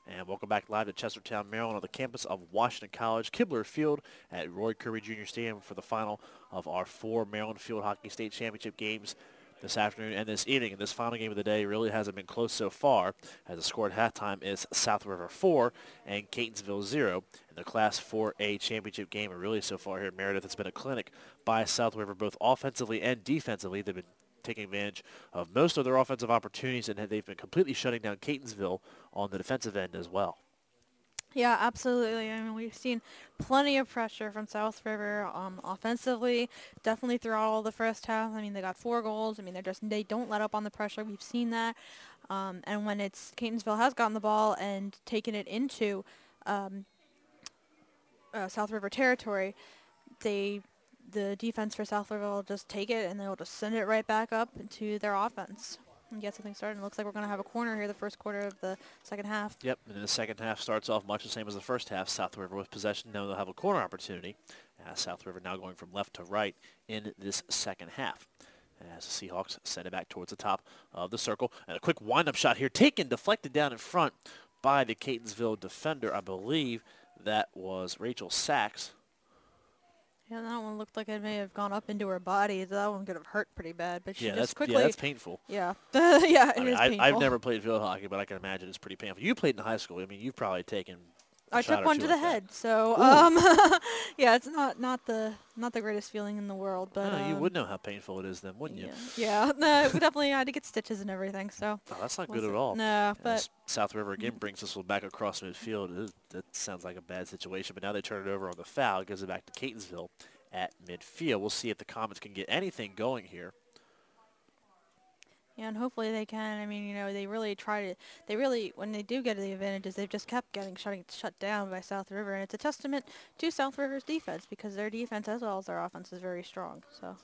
And welcome back live to Chestertown, Maryland on the campus of Washington College, Kibler Field at Roy Curry Jr. Stadium for the final of our 4 Maryland Field Hockey State Championship games this afternoon and this evening. And this final game of the day really hasn't been close so far, as the score at halftime is South River 4 and Catonsville 0 in the Class 4A championship game. And really so far here at Meredith, it's been a clinic by South River both offensively and defensively. They've been taking advantage of most of their offensive opportunities, and they've been completely shutting down Catonsville on the defensive end as well. Yeah, absolutely. I mean, we've seen plenty of pressure from South River offensively, definitely throughout all the first half. I mean, they got 4 goals. I mean, they don't let up on the pressure. We've seen that. And when Catonsville has gotten the ball and taken it into South River territory, the defense for South River will just take it and they'll just send it right back up into their offense and get something started. It looks like we're going to have a corner here the first quarter of the second half. Yep, and the second half starts off much the same as the first half. South River with possession. Now they'll have a corner opportunity. South River now going from left to right in this second half, as the Seahawks send it back towards the top of the circle. And a quick wind-up shot here, taken, deflected down in front by the Catonsville defender. I believe that was Rachel Sachs. Yeah, that one looked like it may have gone up into her body. That one could have hurt pretty bad, but she just quickly. Yeah, that's painful. Yeah, yeah, it is painful. I've never played field hockey, but I can imagine it's pretty painful. You played in high school. I mean, you've probably taken. I took one to the head, so yeah, it's not the greatest feeling in the world, but no, you would know how painful it is then, wouldn't you? Yeah, no, we definitely had to get stitches and everything. So that's not good at all. No, but as South River again brings this one back across midfield. That sounds like a bad situation, but now they turn it over on the foul. It gives it back to Catonsville at midfield. We'll see if the Comets can get anything going here. Yeah, and hopefully they can. I mean, they really when they do get the advantages, they've just kept getting shut down by South River, and it's a testament to South River's defense because their defense as well as their offense is very strong. So.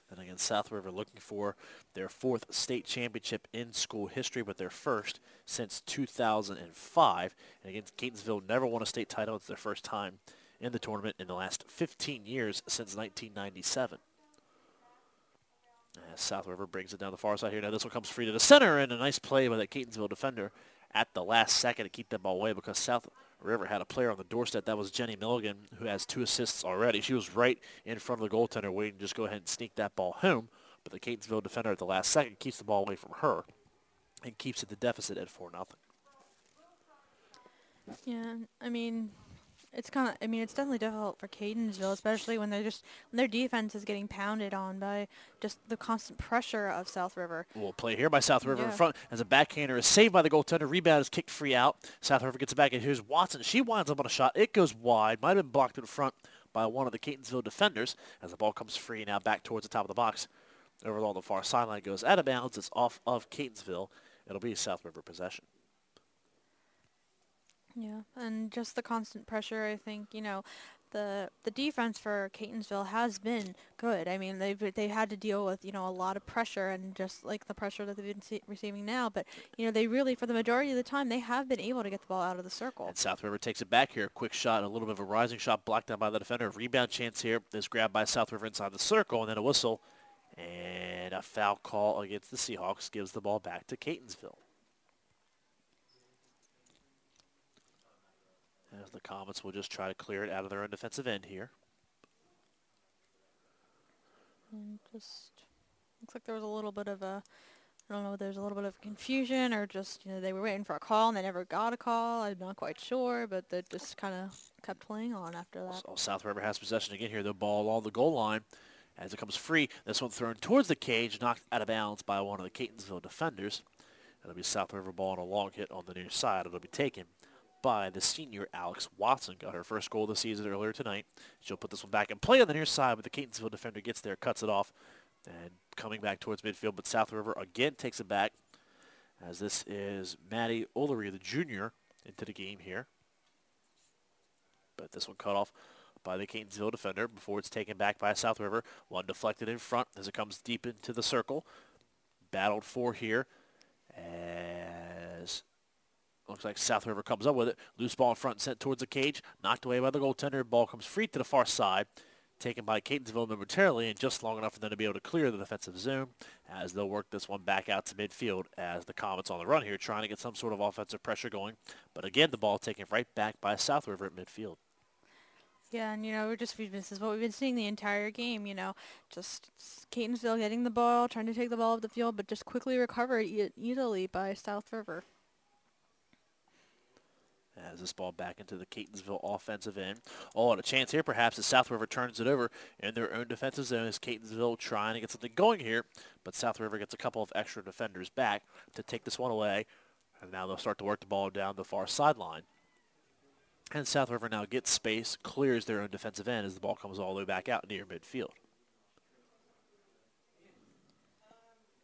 And again, South River looking for their 4th state championship in school history, but their first since 2005. And again, Catonsville never won a state title. It's their first time in the tournament in the last 15 years since 1997. As South River brings it down the far side here. Now this one comes free to the center, and a nice play by the Catonsville defender at the last second to keep that ball away because South River had a player on the doorstep. That was Jenny Milligan, who has 2 assists already. She was right in front of the goaltender waiting to just go ahead and sneak that ball home. But the Catonsville defender at the last second keeps the ball away from her and keeps it the deficit at 4-0. Yeah, I mean, it's definitely difficult for Catonsville, especially when their defense is getting pounded on by just the constant pressure of South River. We'll play here by South River in front as a backhander is saved by the goaltender. Rebound is kicked free out. South River gets it back, and here's Watson. She winds up on a shot. It goes wide. Might have been blocked in front by one of the Catonsville defenders as the ball comes free now back towards the top of the box. Over along the far sideline, goes out of bounds. It's off of Catonsville. It'll be South River possession. Yeah, and just the constant pressure, I think, the defense for Catonsville has been good. I mean, they've had to deal with, a lot of pressure and just like the pressure that they've been receiving now. But, they really, for the majority of the time, they have been able to get the ball out of the circle. And South River takes it back here. Quick shot, a little bit of a rising shot blocked down by the defender. Rebound chance here is grabbed by South River inside the circle, and then a whistle. And a foul call against the Seahawks gives the ball back to Catonsville. As the Comets will just try to clear it out of their own defensive end here. And just looks like there was a little bit of there's a little bit of confusion or just, they were waiting for a call and they never got a call. I'm not quite sure, but they just kind of kept playing on after that. So South River has possession again here. The ball along the goal line as it comes free. This one thrown towards the cage, knocked out of bounds by one of the Catonsville defenders. It'll be South River ball and a long hit on the near side. It'll be taken by the senior Alex Watson. Got her first goal of the season earlier tonight. She'll put this one back and play on the near side, but the Catonsville defender gets there, cuts it off, and coming back towards midfield. But South River again takes it back, as this is Maddie Olery, the junior, into the game here. But this one cut off by the Catonsville defender before it's taken back by South River. One deflected in front as it comes deep into the circle. Battled for here as looks like South River comes up with it. Loose ball in front, sent towards the cage. Knocked away by the goaltender. Ball comes free to the far side. taken by Catonsville momentarily, and just long enough for them to be able to clear the defensive zone as they'll work this one back out to midfield as the Comets on the run here trying to get some sort of offensive pressure going. But again, the ball taken right back by South River at midfield. Yeah, and, this is what we've been seeing the entire game, just Catonsville getting the ball, trying to take the ball up the field, but just quickly recovered easily by South River. As this ball back into the Catonsville offensive end. Oh, and a chance here perhaps as South River turns it over in their own defensive zone as Catonsville trying to get something going here. But South River gets a couple of extra defenders back to take this one away. And now they'll start to work the ball down the far sideline. And South River now gets space, clears their own defensive end as the ball comes all the way back out near midfield.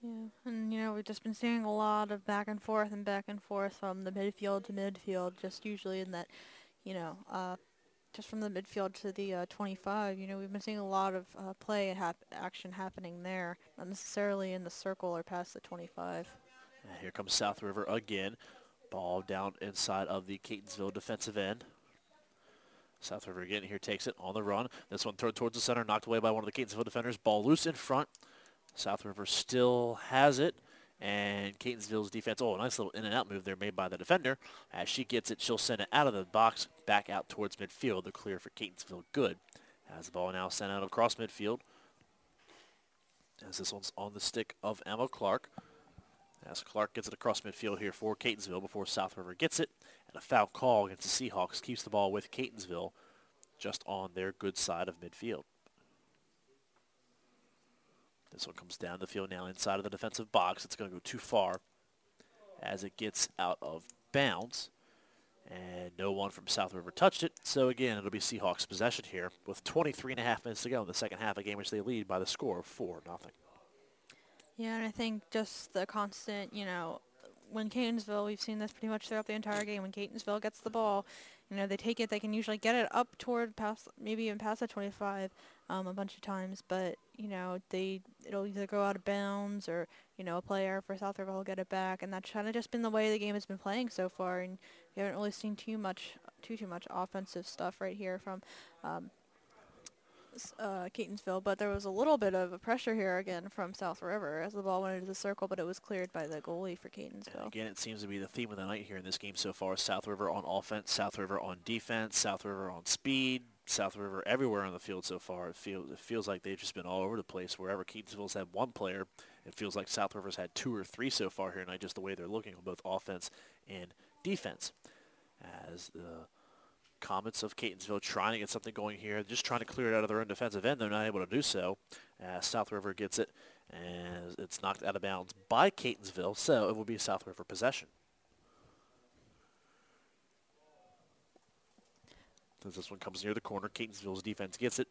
Yeah, and we've just been seeing a lot of back and forth from the midfield to midfield, just usually in that, just from the midfield to the 25. We've been seeing a lot of play and action happening there, not necessarily in the circle or past the 25. And here comes South River again. Ball down inside of the Catonsville defensive end. South River again here takes it on the run. This one thrown towards the center, knocked away by one of the Catonsville defenders. Ball loose in front. South River still has it, and Catonsville's defense, a nice little in and out move there made by the defender. As she gets it, she'll send it out of the box, back out towards midfield. The clear for Catonsville, good. As the ball now sent out across midfield. As this one's on the stick of Emma Clark. As Clark gets it across midfield here for Catonsville before South River gets it. And a foul call against the Seahawks keeps the ball with Catonsville just on their good side of midfield. This one comes down the field now inside of the defensive box. It's going to go too far as it gets out of bounds. And no one from South River touched it. So again, it'll be Seahawks possession here with 23.5 minutes to go in the second half, a game which they lead by the score of 4-0. Yeah, and I think just the constant, when Catonsville, we've seen this pretty much throughout the entire game, when Catonsville gets the ball, they take it, they can usually get it up toward maybe even past the 25 a bunch of times, but, it'll either go out of bounds or, a player for South River will get it back, and that's kind of just been the way the game has been playing so far, and we haven't really seen too much offensive stuff right here from Catonsville, but there was a little bit of a pressure here again from South River as the ball went into the circle, but it was cleared by the goalie for Catonsville. And again, it seems to be the theme of the night here in this game so far. South River on offense, South River on defense, South River on speed, South River everywhere on the field so far. It feels like they've just been all over the place. Wherever Catonsville's had one player, it feels like South River's had 2 or 3 so far here tonight, just the way they're looking on both offense and defense. As the Comets of Catonsville trying to get something going here, just trying to clear it out of their own defensive end. They're not able to do so. South River gets it, and it's knocked out of bounds by Catonsville, so it will be South River possession. As this one comes near the corner, Catonsville's defense gets it.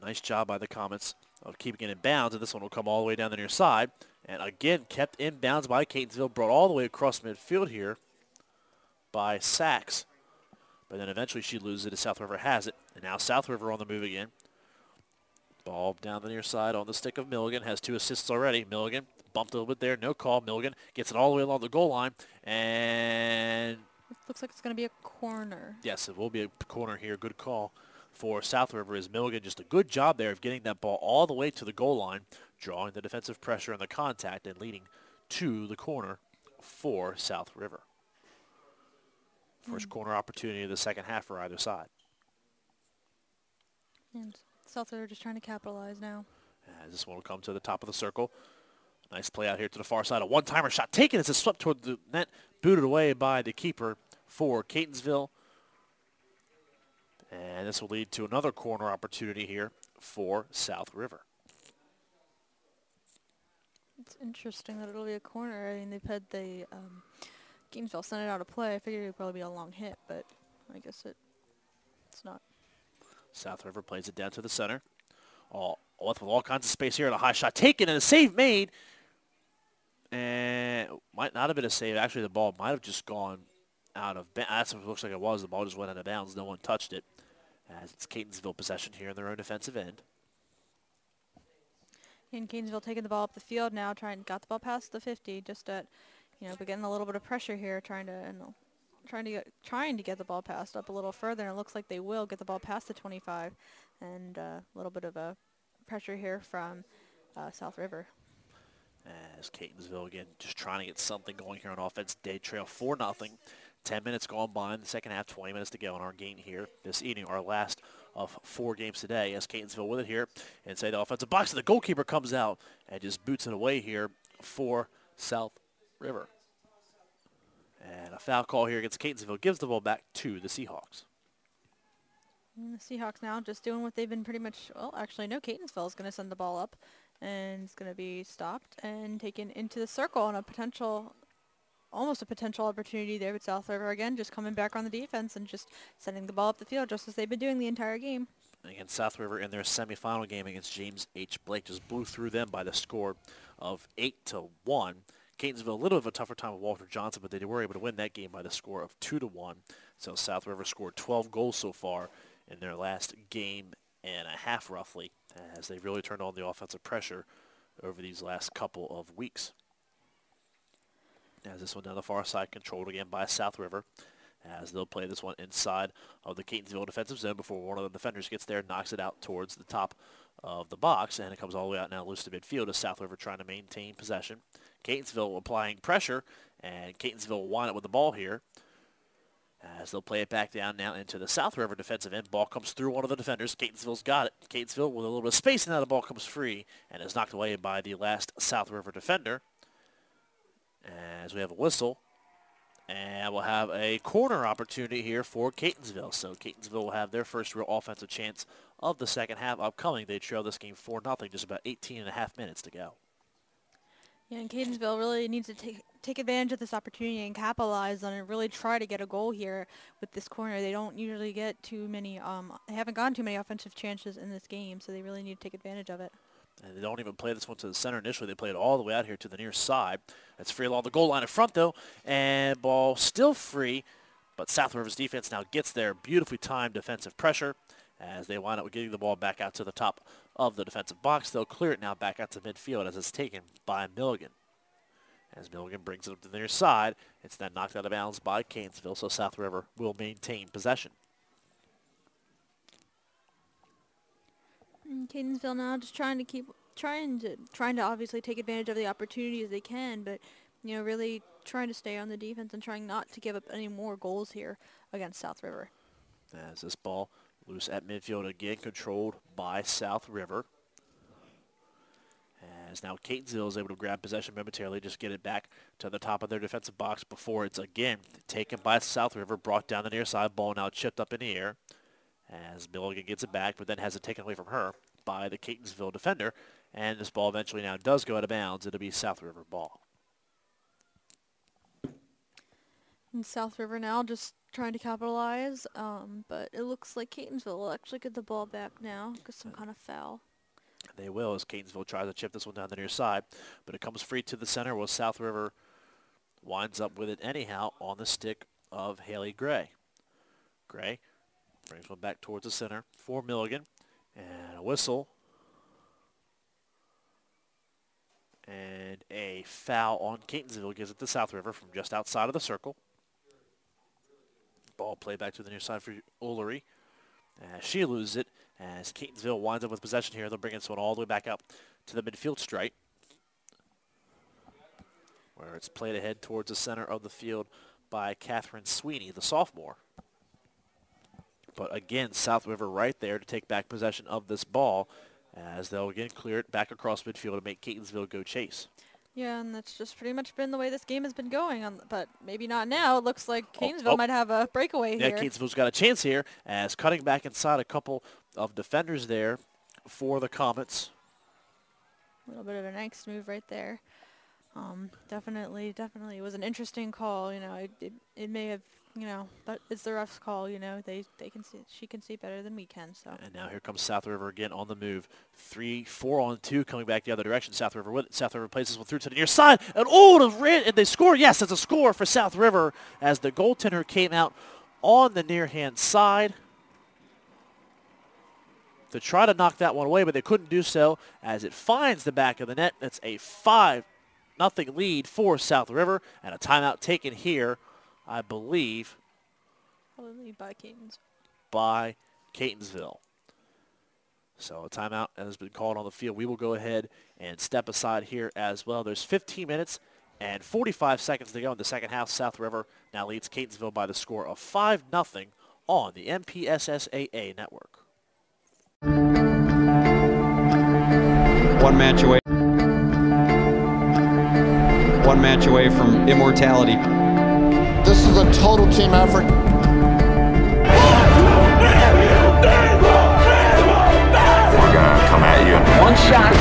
A nice job by the Comets of keeping it in bounds, and this one will come all the way down the near side. And again, kept in bounds by Catonsville, brought all the way across midfield here by Sachs. But then eventually she loses it as South River has it. And now South River on the move again. Ball down the near side on the stick of Milligan. Has 2 assists already. Milligan bumped a little bit there. No call. Milligan gets it all the way along the goal line. And it looks like it's going to be a corner. Yes, it will be a corner here. Good call for South River as Milligan. Just a good job there of getting that ball all the way to the goal line, drawing the defensive pressure and the contact and leading to the corner for South River. First corner opportunity of the second half for either side. And South River just trying to capitalize now. As this one will come to the top of the circle. Nice play out here to the far side. A one-timer shot taken as it's swept toward the net, booted away by the keeper for Catonsville. And this will lead to another corner opportunity here for South River. It's interesting that it'll be a corner. I mean, they've had the Catonsville sent it out of play. I figured it would probably be a long hit, but I guess it's not. South River plays it down to the center. With all kinds of space here and a high shot taken and a save made. And might not have been a save. Actually, the ball might have just gone out of bounds. That's what it looks like it was. The ball just went out of bounds. No one touched it. As it's Catonsville possession here in their own defensive end. And Catonsville taking the ball up the field now, got the ball past the 50, just at, but getting a little bit of pressure here, trying to, and trying to get the ball passed up a little further, and it looks like they will get the ball past the 25, and a little bit of a pressure here from South River. As Catonsville again just trying to get something going here on offense. They trail 4-0. 10 minutes gone by in the second half, 20 minutes to go in our game here this evening, our last of 4 games today, as Catonsville with it here inside the offensive box. And the goalkeeper comes out and just boots it away here for South River. And a foul call here against Catonsville gives the ball back to the Seahawks. And the Seahawks now just doing what they've been pretty much, well, actually, no, Catonsville is going to send the ball up, and it's going to be stopped and taken into the circle on a potential, almost a potential opportunity there with South River again, just coming back on the defense and just sending the ball up the field just as they've been doing the entire game. Again, South River in their semifinal game against James H. Blake just blew through them by the score of 8-1. Catonsville a little bit of a tougher time with Walter Johnson, but they were able to win that game by the score of 2-1. So South River scored 12 goals so far in their last game and a half, roughly, as they've really turned on the offensive pressure over these last couple of weeks. As this one down the far side, controlled again by South River, as they'll play this one inside of the Catonsville defensive zone before one of the defenders gets there, knocks it out towards the top of the box, and it comes all the way out now loose to midfield as South River trying to maintain possession. Catonsville applying pressure, and Catonsville will wind up with the ball here as they'll play it back down now into the South River defensive end. Ball comes through one of the defenders. Catonsville's got it. Catonsville with a little bit of space, and now the ball comes free and is knocked away by the last South River defender. As we have a whistle, and we'll have a corner opportunity here for Catonsville. So Catonsville will have their first real offensive chance of the second half upcoming. They trail this game 4-0, just about 18 and a half minutes to go. Yeah, and Catonsville really needs to take advantage of this opportunity and capitalize on it, really try to get a goal here with this corner. They don't usually get too many, they haven't gotten too many offensive chances in this game, so they really need to take advantage of it. And they don't even play this one to the center initially. They play it all the way out here to the near side. That's free along the goal line in front, though, and ball still free, but South River's defense now gets their beautifully timed defensive pressure as they wind up getting the ball back out to the top of the defensive box. They'll clear it now back out to midfield as it's taken by Milligan. As Milligan brings it up to the near side, it's then knocked out of bounds by Catonsville, so South River will maintain possession. And Catonsville now just trying to obviously take advantage of the opportunities they can, but you know, really trying to stay on the defense and trying not to give up any more goals here against South River. As this ball loose at midfield again, controlled by South River. As now Catonsville is able to grab possession momentarily, just get it back to the top of their defensive box before it's again taken by South River, brought down the near side, ball now chipped up in the air as Milligan gets it back, but then has it taken away from her by the Catonsville defender, and this ball eventually now does go out of bounds. It'll be South River ball. And South River now just trying to capitalize, but it looks like Catonsville will actually get the ball back now because some kind of foul. They will as Catonsville tries to chip this one down the near side, but it comes free to the center where South River winds up with it anyhow on the stick of Haley Gray. Gray brings one back towards the center for Milligan, and a whistle and a foul on Catonsville gives it to South River from just outside of the circle. Ball played back to the near side for Ullery. She loses it as Catonsville winds up with possession here. They'll bring this one all the way back up to the midfield stripe, where it's played ahead towards the center of the field by Catherine Sweeney, the sophomore. But again, South River right there to take back possession of this ball as they'll again clear it back across midfield to make Catonsville go chase. Yeah, and that's just pretty much been the way this game has been going, but maybe not now. It looks like Catonsville might have a breakaway here. Yeah, Catonsville's got a chance here as cutting back inside a couple of defenders there for the Comets. A little bit of a nice move right there. Definitely, it was an interesting call. You know, it may have, you know, but it's the ref's call. You know, they can see, she can see better than we can. So. And now here comes South River again on the move. 3-4-on-2 coming back the other direction. South River with it. South River plays this one through to the near side, and and they score. Yes, it's a score for South River as the goaltender came out on the near hand side to try to knock that one away, but they couldn't do so as it finds the back of the net. It's a 5-0 lead for South River, and a timeout taken here I believe, Probably by Catonsville. by Catonsville. So a timeout has been called on the field. We will go ahead and step aside here as well. There's 15 minutes and 45 seconds to go in the second half. South River now leads Catonsville by the score of 5-0 on the MPSSAA network. One match away from immortality. This is a total team effort. We're gonna come at you. One shot.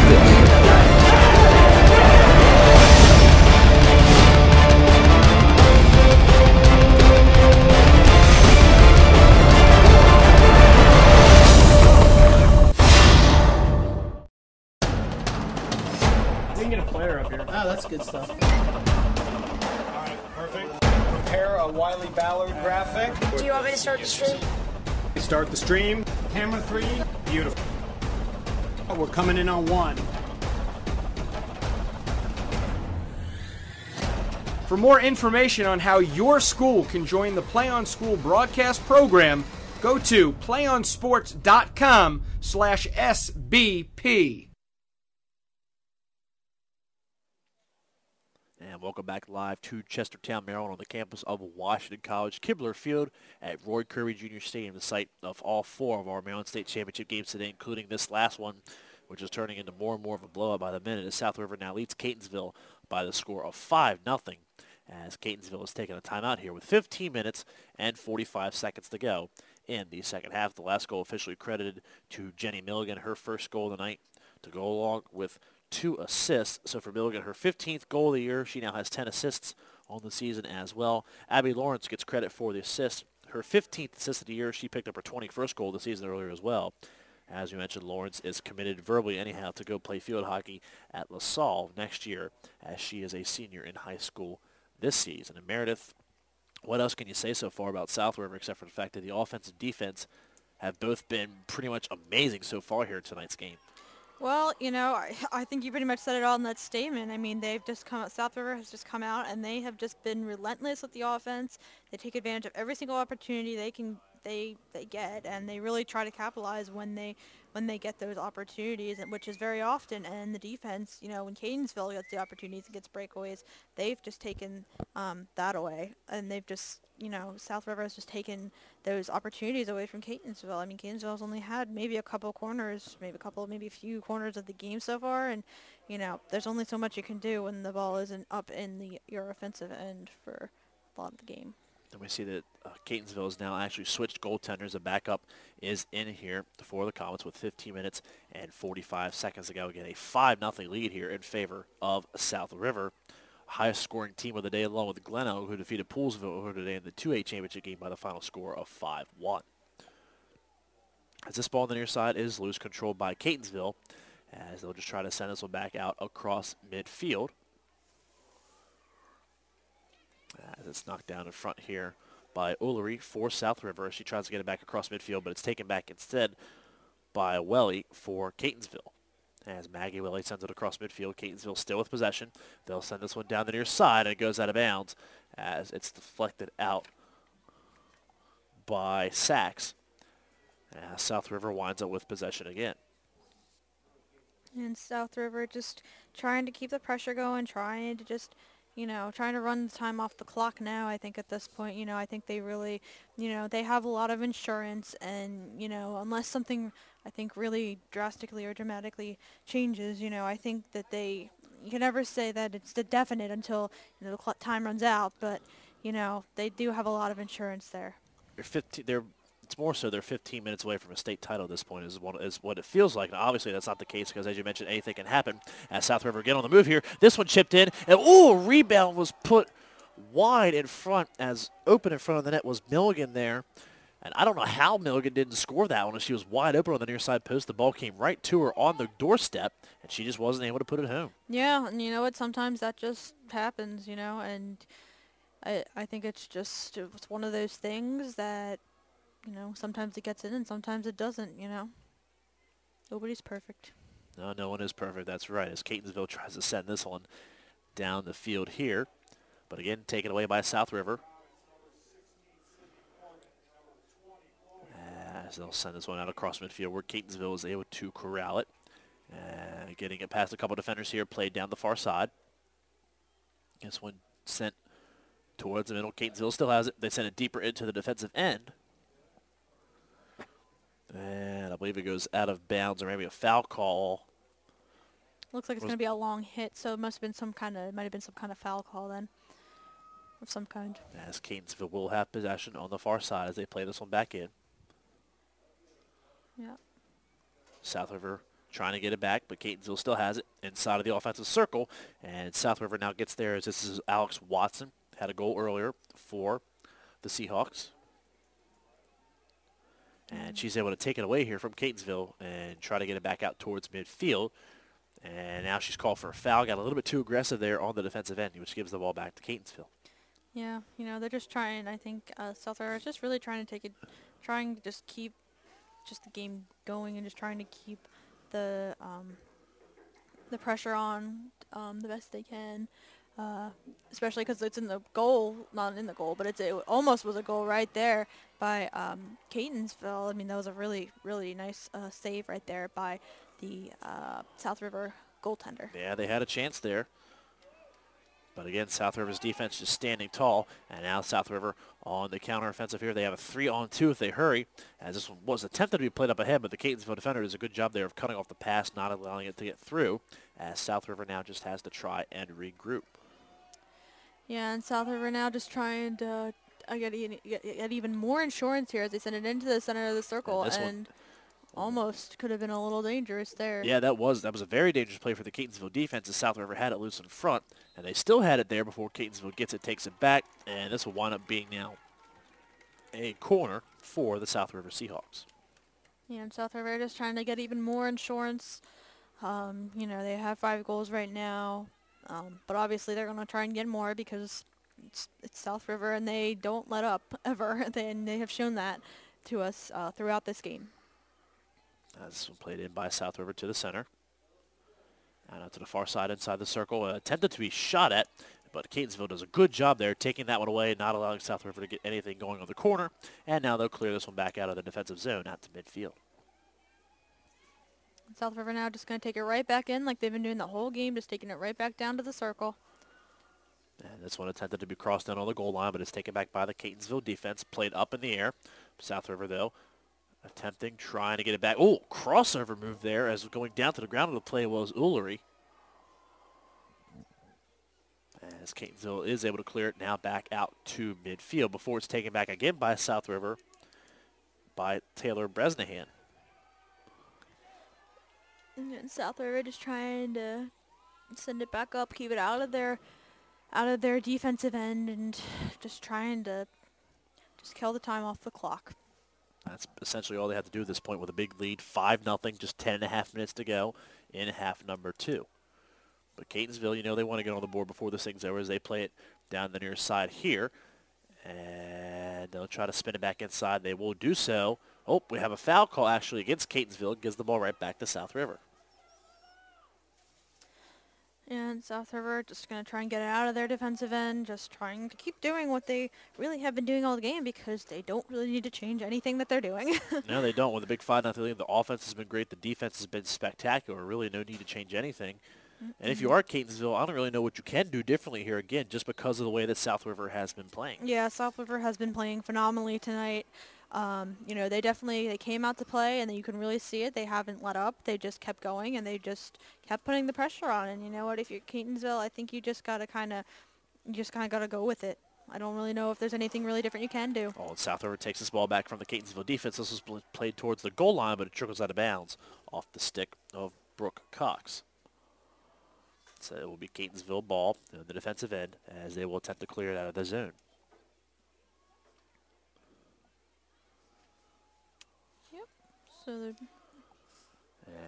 We can get a player up here. Oh, that's good stuff. Alright, perfect. Prepare a Wiley Ballard graphic. Do you want me to start the stream? Start the stream. Camera 3. Beautiful. We're coming in on 1. For more information on how your school can join the Play on School broadcast program, go to playonsports.com/SBP. And welcome back live to Chestertown, Maryland on the campus of Washington College Kibler Field at Roy Curry Jr. Stadium, the site of all 4 of our Maryland State Championship games today, including this last one, which is turning into more and more of a blowout by the minute as South River now leads Catonsville by the score of 5-0 as Catonsville has taken a timeout here with 15 minutes and 45 seconds to go in the second half. The last goal officially credited to Jenny Milligan, her first goal of the night, to go along with 2 assists. So for Milligan, her 15th goal of the year. She now has 10 assists on the season as well. Abby Lawrence gets credit for the assist. Her 15th assist of the year. She picked up her 21st goal of the season earlier as well. As we mentioned, Lawrence is committed verbally anyhow to go play field hockey at LaSalle next year as she is a senior in high school this season. And Meredith, what else can you say so far about South River except for the fact that the offense and defense have both been pretty much amazing so far here in tonight's game? Well, you know, I think you pretty much said it all in that statement. I mean, they've just come out, South River has just come out, and they have just been relentless with the offense. They take advantage of every single opportunity they get, and they really try to capitalize when they get those opportunities, which is very often. And the defense, you know, when Catonsville gets the opportunities and gets breakaways, they've just taken that away, and they've just, you know, South River has just taken those opportunities away from Catonsville. I mean, Catonsville's only had maybe a couple corners, maybe a few corners of the game so far, and you know, there's only so much you can do when the ball isn't up in your offensive end for a lot of the game. And we see that Catonsville has now actually switched goaltenders. The backup is in here for the Comets with 15 minutes and 45 seconds to go. Again, a 5-0 lead here in favor of South River. Highest scoring team of the day, along with Gleno, who defeated Poolsville today in the 2A championship game by the final score of 5-1. As this ball on the near side is loose, controlled by Catonsville, as they'll just try to send this one back out across midfield. As it's knocked down in front here by Ullery for South River. She tries to get it back across midfield, but it's taken back instead by Welly for Catonsville. As Maggie Welly sends it across midfield, Catonsville still with possession. They'll send this one down the near side, and it goes out of bounds as it's deflected out by Sachs. South River winds up with possession again. And South River just trying to keep the pressure going, trying to just, you know, trying to run the time off the clock now. I think at this point, you know, I think they really, you know, they have a lot of insurance, and, you know, unless something, I think, really drastically or dramatically changes, you know, I think that you can never say that it's the definite until, you know, the time runs out, but, you know, they do have a lot of insurance there. It's more so they're 15 minutes away from a state title at this point is what it feels like. Now, obviously, that's not the case because, as you mentioned, anything can happen. As South River get on the move here, this one chipped in, and a rebound was put wide in front, as open in front of the net was Milligan there. And I don't know how Milligan didn't score that one. She was wide open on the near side post. The ball came right to her on the doorstep, and she just wasn't able to put it home. Yeah, and you know what? Sometimes that just happens, you know, and I think it's one of those things that, you know, sometimes it gets in and sometimes it doesn't, you know. Nobody's perfect. No, no one is perfect. That's right. As Catonsville tries to send this one down the field here. But again, taken away by South River. As they'll send this one out across midfield where Catonsville is able to corral it. Getting it past a couple defenders here, played down the far side. This one sent towards the middle. Catonsville still has it. They send it deeper into the defensive end. And I believe it goes out of bounds or maybe a foul call. Looks like it's going to be a long hit, so it might have been some kind of foul call then, of some kind. As Catonsville will have possession on the far side as they play this one back in. Yeah. South River trying to get it back, but Catonsville still has it inside of the offensive circle. And South River now gets there as this is Alex Watson. Had a goal earlier for the Seahawks. And she's able to take it away here from Catonsville and try to get it back out towards midfield. And now she's called for a foul. Got a little bit too aggressive there on the defensive end, which gives the ball back to Catonsville. Yeah, they're just trying. I think South River is just really trying to just keep just the game going and just trying to keep the pressure on the best they can. Especially because it's in the goal, not in the goal, but it almost was a goal right there by Catonsville. I mean, that was a really, really nice save right there by the South River goaltender. Yeah, they had a chance there. But again, South River's defense just standing tall. And now South River on the counteroffensive here. They have a 3-on-2 if they hurry. As this one was attempted to be played up ahead, but the Catonsville defender does a good job there of cutting off the pass, not allowing it to get through. As South River now just has to try and regroup. Yeah, and South River now just trying to get even more insurance here as they send it into the center of the circle, and almost could have been a little dangerous there. Yeah, that was a very dangerous play for the Catonsville defense as South River had it loose in front, and they still had it there before Catonsville gets it, takes it back, and this will wind up being now a corner for the South River Seahawks. Yeah, and South River just trying to get even more insurance. They have 5 goals right now. But obviously they're going to try and get more because it's South River and they don't let up ever. They have shown that to us throughout this game. This one played in by South River to the center. And out to the far side inside the circle. Attempted to be shot at, but Catonsville does a good job there taking that one away, not allowing South River to get anything going on the corner. And now they'll clear this one back out of the defensive zone out to midfield. South River now just going to take it right back in like they've been doing the whole game, just taking it right back down to the circle. And this one attempted to be crossed down on the goal line, but it's taken back by the Catonsville defense, played up in the air. South River, though, trying to get it back. Oh, crossover move there as going down to the ground of the play was Ullery. As Catonsville is able to clear it now back out to midfield before it's taken back again by South River by Taylor Bresnahan. And South River just trying to send it back up, keep it out of their defensive end, and just trying to just kill the time off the clock. That's essentially all they have to do at this point with a big lead, 5-0, just 10.5 minutes to go in half number 2. But Catonsville, they want to get on the board before this thing's over as they play it down the near side here. And they'll try to spin it back inside. They will do so. Oh, we have a foul call actually against Catonsville. Gives the ball right back to South River. And South River just going to try and get it out of their defensive end, just trying to keep doing what they really have been doing all the game because they don't really need to change anything that they're doing. No, they don't. With a big 5-0 lead, the offense has been great. The defense has been spectacular. Really no need to change anything. And if you are Catonsville, I don't really know what you can do differently here again just because of the way that South River has been playing. Yeah, South River has been playing phenomenally tonight. They came out to play, and then you can really see it. They haven't let up. They just kept going, and they just kept putting the pressure on. And you know what? If you're Catonsville, I think you just gotta kind of gotta go with it. I don't really know if there's anything really different you can do. Oh, and South River takes this ball back from the Catonsville defense. This was played towards the goal line, but it trickles out of bounds off the stick of Brooke Cox. So it will be Catonsville ball in the defensive end as they will attempt to clear it out of the zone. Yep. So they're...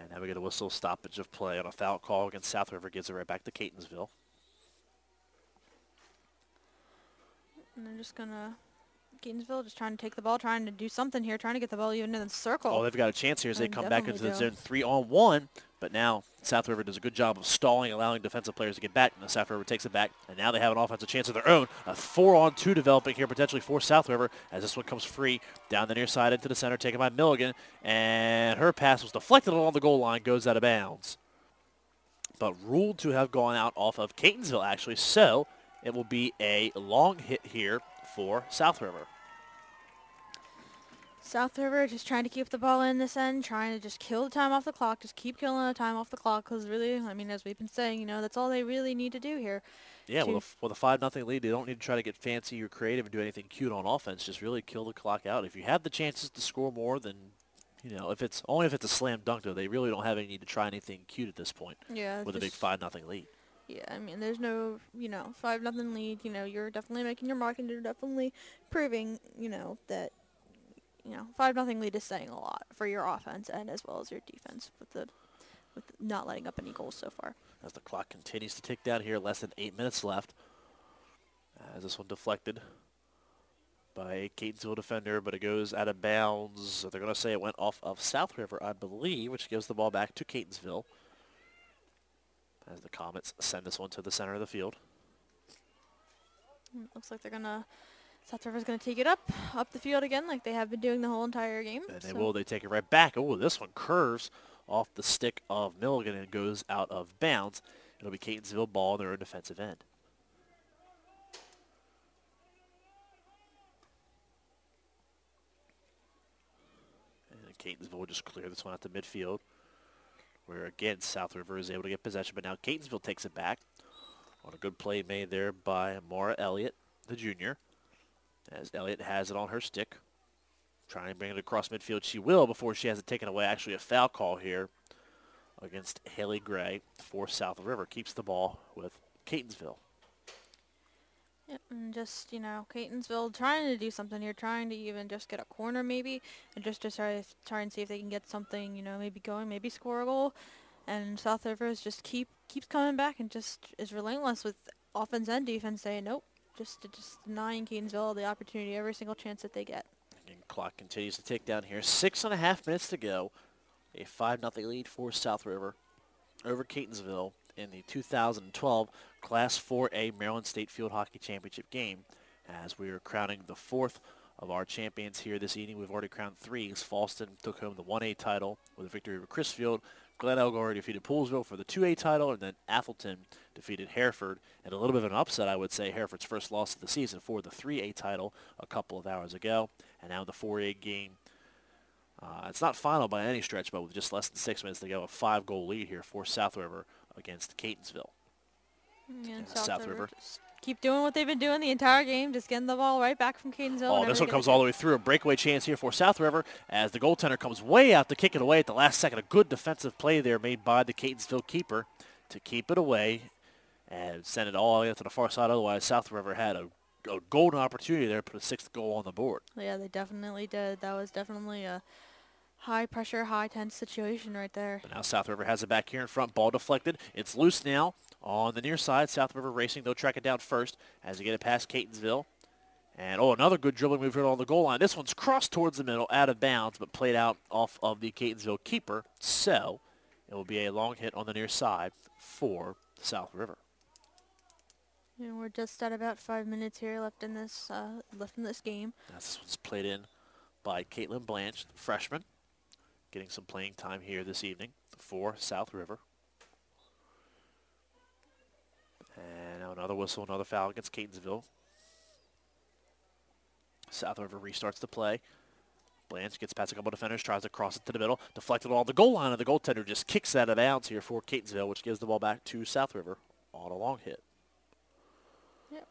And now we get a whistle stoppage of play on a foul call against South River. Gives it right back to Catonsville. And they're just gonna... Catonsville just trying to take the ball, trying to do something here, trying to get the ball even in the circle. Oh, they've got a chance here as they come back into the zone 3-on-1. But now South River does a good job of stalling, allowing defensive players to get back. Now South River takes it back, and now they have an offensive chance of their own. A 4-on-2 developing here potentially for South River as this one comes free down the near side into the center, taken by Milligan. And her pass was deflected along the goal line, goes out of bounds. But ruled to have gone out off of Catonsville, actually. So it will be a long hit here for South River. South River just trying to keep the ball in this end, trying to just kill the time off the clock, just keep killing the time off the clock, because really, I mean, as we've been saying, you know, that's all they really need to do here. Yeah, with a 5-0 lead, they don't need to try to get fancy or creative and do anything cute on offense. Just really kill the clock out. If you have the chances to score more, then, you know, if it's a slam dunk, though, they really don't have any need to try anything cute at this point. Yeah, with a big 5-0 lead. Yeah, I mean, there's no, 5-0 lead. You know, you're definitely making your mark, and you're definitely proving, that. 5-0 lead is saying a lot for your offense and as well as your defense with not letting up any goals so far. As the clock continues to tick down here, less than 8 minutes left. As this one deflected by a Catonsville defender, but it goes out of bounds. They're going to say it went off of South River, I believe, which gives the ball back to Catonsville. As the Comets send this one to the center of the field. Looks like South River's going to take it up the field again like they have been doing the whole entire game. And they will. They take it right back. Oh, this one curves off the stick of Milligan and goes out of bounds. It'll be Catonsville ball on their own defensive end. And Catonsville will just clear this one out to midfield, where again South River is able to get possession, but now Catonsville takes it back on a good play made there by Maura Elliott, the junior. As Elliott has it on her stick, trying to bring it across midfield. She will before she has it taken away. Actually, a foul call here against Haley Gray for South River. Keeps the ball with Catonsville. Yep, and just, Catonsville trying to do something here, trying to even just get a corner maybe, and just to try and see if they can get something, maybe going, maybe score a goal. And South River just keeps coming back and just is relentless with offense and defense saying nope. Just denying Catonsville the opportunity every single chance that they get. And clock continues to tick down here. 6.5 minutes to go. A 5-0 lead for South River over Catonsville in the 2012 Class 4A Maryland State Field Hockey Championship game. As we are crowning the fourth of our champions here this evening. We've already crowned three. Falston took home the 1A title with a victory over Crisfield. Glen Elgore defeated Poolesville for the 2A title, and then Athelton defeated Hereford. And a little bit of an upset, I would say, Hereford's first loss of the season for the 3A title a couple of hours ago. And now the 4A game. It's not final by any stretch, but with just less than 6 minutes to go, a 5-goal lead here for South River against Catonsville. And South River just keep doing what they've been doing the entire game, just getting the ball right back from Catonsville. Oh, this one comes all the way through. A breakaway chance here for South River as the goaltender comes way out to kick it away at the last second. A good defensive play there made by the Catonsville keeper to keep it away and send it all the way up to the far side. Otherwise, South River had a golden opportunity there to put a sixth goal on the board. Yeah, they definitely did. That was definitely a high-pressure, high-tense situation right there. But now South River has it back here in front. Ball deflected. It's loose now on the near side. South River racing. They'll track it down first as they get it past Catonsville. And, another good dribbling move here on the goal line. This one's crossed towards the middle, out of bounds, but played out off of the Catonsville keeper. So it will be a long hit on the near side for South River. And we're just at about 5 minutes here left in this game. This one's played in by Caitlin Blanche, the freshman, getting some playing time here this evening for South River. And now another whistle, another foul against Catonsville. South River restarts the play. Blanche gets past a couple defenders, tries to cross it to the middle, deflected on the goal line, and the goaltender just kicks that out of bounds here for Catonsville, which gives the ball back to South River on a long hit. Yep.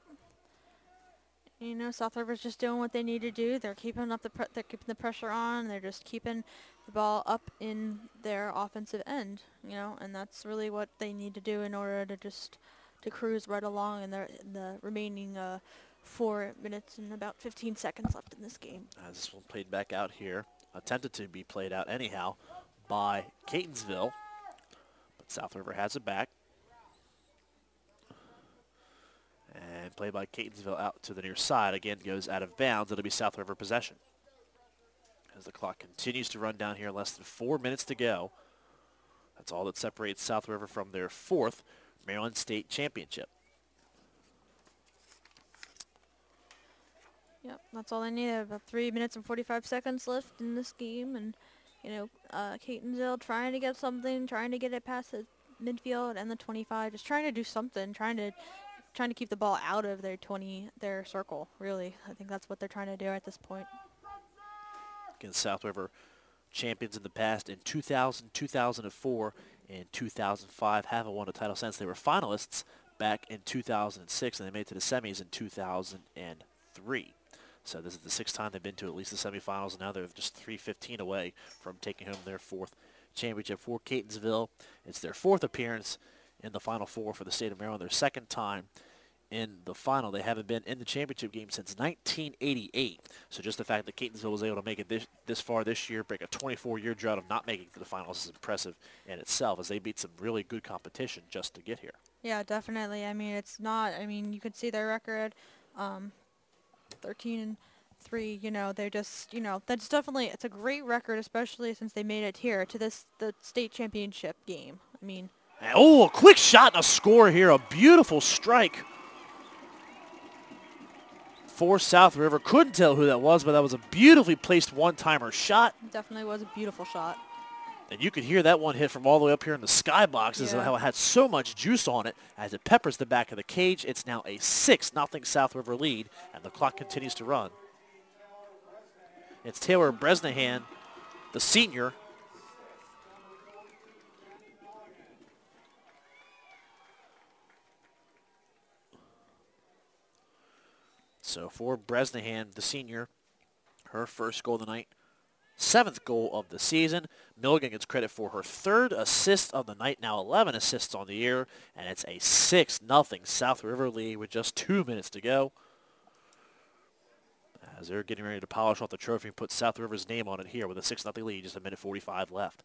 South River's just doing what they need to do. They're keeping they're keeping the pressure on. They're just keeping the ball up in their offensive end, and that's really what they need to do in order to cruise right along in the remaining 4 minutes and about 15 seconds left in this game. As this one played back out here, attempted to be played out anyhow by Catonsville, but South River has it back. And played by Catonsville out to the near side. Again, goes out of bounds. It'll be South River possession. As the clock continues to run down here, less than 4 minutes to go. That's all that separates South River from their 4th Maryland State Championship. Yep, that's all they need. About 3 minutes and 45 seconds left in this game, and Catonsville trying to get something, trying to get it past the midfield and the 25, just trying to do something, trying to keep the ball out of their circle. Really, I think that's what they're trying to do at this point. Against South River, champions in the past in 2000, 2004, and 2005. Haven't won a title since. They were finalists back in 2006, and they made it to the semis in 2003. So this is the 6th time they've been to at least the semifinals, and now they're just 3-15 away from taking home their 4th championship for Catonsville. It's their 4th appearance in the Final Four for the state of Maryland, their 2nd time in the final. They haven't been in the championship game since 1988. So just the fact that Catonsville was able to make it this far this year, break a 24-year drought of not making it to the finals, is impressive in itself, as they beat some really good competition just to get here. Yeah, definitely. I mean, it's not, you could see their record, 13-3, they're just, that's definitely, it's a great record, especially since they made it here to the state championship game. Oh, a quick shot and a score here. A beautiful strike for South River. Couldn't tell who that was, but that was a beautifully placed one-timer shot. Definitely was a beautiful shot. And you could hear that one hit from all the way up here in the skyboxes, and how it had so much juice on it as it peppers the back of the cage. It's now a 6-0 South River lead, and the clock continues to run. It's Taylor Bresnahan, the senior. So for Bresnahan, the senior, her first goal of the night, 7th goal of the season. Milligan gets credit for her 3rd assist of the night, now 11 assists on the year, and it's a 6-0 South River lead with just 2 minutes to go. As they're getting ready to polish off the trophy and put South River's name on it here with a 6-0 lead, just 1:45 left.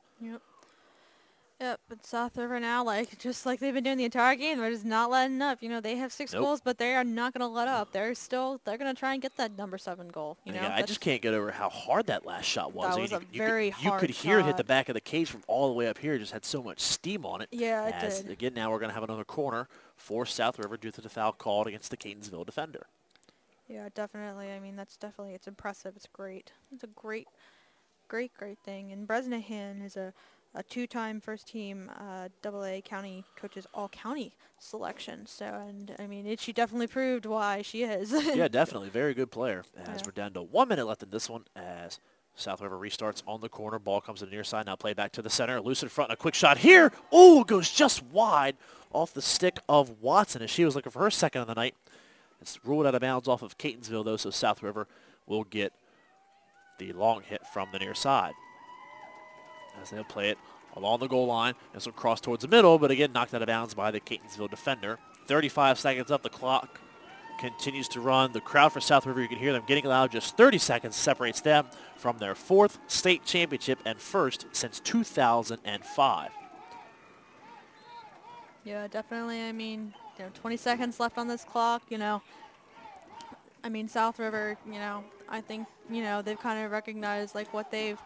Yep, but South River now, just like they've been doing the entire game, they're just not letting up. They have 6 goals, but they are not going to let up. They're going to try and get that number 7 goal. I just can't get over how hard that last shot was. That was a very hard shot. You could hear it hit the back of the cage from all the way up here. It just had so much steam on it. Yeah, it did. Again, now we're going to have another corner for South River due to the foul called against the Catonsville defender. Yeah, definitely. It's impressive. It's great. It's a great thing. And Bresnahan is a 2-time first-team AA county coaches all-county selection. So, she definitely proved why she is. Yeah, definitely. Very good player. As we're down to 1 minute left in this one, as South River restarts on the corner. Ball comes to the near side. Now play back to the center. Loose in front and a quick shot here. Oh, goes just wide off the stick of Watson as she was looking for her 2nd of the night. It's ruled out of bounds off of Catonsville, though, so South River will get the long hit from the near side. As they'll play it along the goal line. This will cross towards the middle, but again knocked out of bounds by the Catonsville defender. 35 seconds up. The clock continues to run. The crowd for South River, you can hear them getting loud. Just 30 seconds separates them from their 4th state championship and 1st since 2005. Yeah, definitely. 20 seconds left on this clock. South River, I think, they've kind of recognized what they're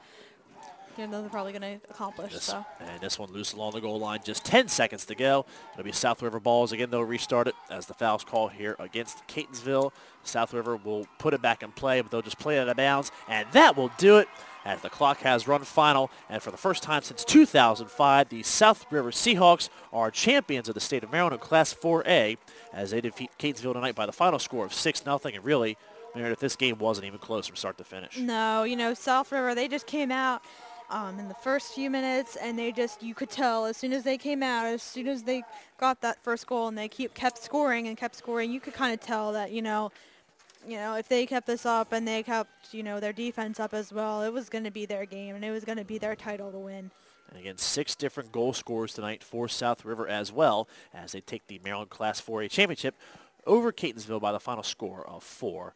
probably going to accomplish. And this one loose along the goal line. Just 10 seconds to go. It'll be South River balls. Again, they'll restart it as the foul's called here against Catonsville. South River will put it back in play, but they'll just play it out of bounds. And that will do it as the clock has run final. And for the first time since 2005, the South River Seahawks are champions of the state of Maryland in Class 4A as they defeat Catonsville tonight by the final score of 6-0. And really, Meredith, this game wasn't even close from start to finish. No, South River, they just came out in the first few minutes, and you could tell as soon as they came out, as soon as they got that first goal and they kept scoring, you could kind of tell that, if they kept this up and they kept, their defense up as well, it was going to be their game and it was going to be their title to win. And again, 6 different goal scorers tonight for South River as well as they take the Maryland Class 4A championship over Catonsville by the final score of 4-0.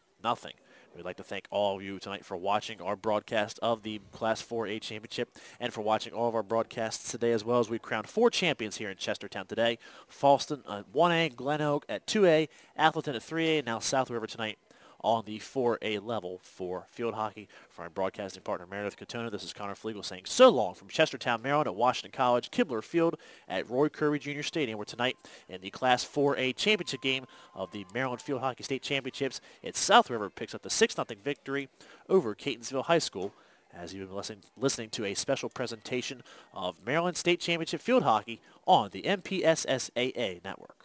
We'd like to thank all of you tonight for watching our broadcast of the Class 4A Championship and for watching all of our broadcasts today, as well as we crowned 4 champions here in Chestertown today. Falston at 1A, Glen Oak at 2A, Atherton at 3A, and now South River tonight on the 4A level for field hockey. For our broadcasting partner, Meredith Katona, this is Connor Flegel saying so long from Chestertown, Maryland at Washington College, Kibler Field at Roy Curry Jr. Stadium, where tonight in the Class 4A championship game of the Maryland Field Hockey State Championships, it's South River picks up the 6-0 victory over Catonsville High School, as you've been listening to a special presentation of Maryland State Championship Field Hockey on the MPSSAA Network.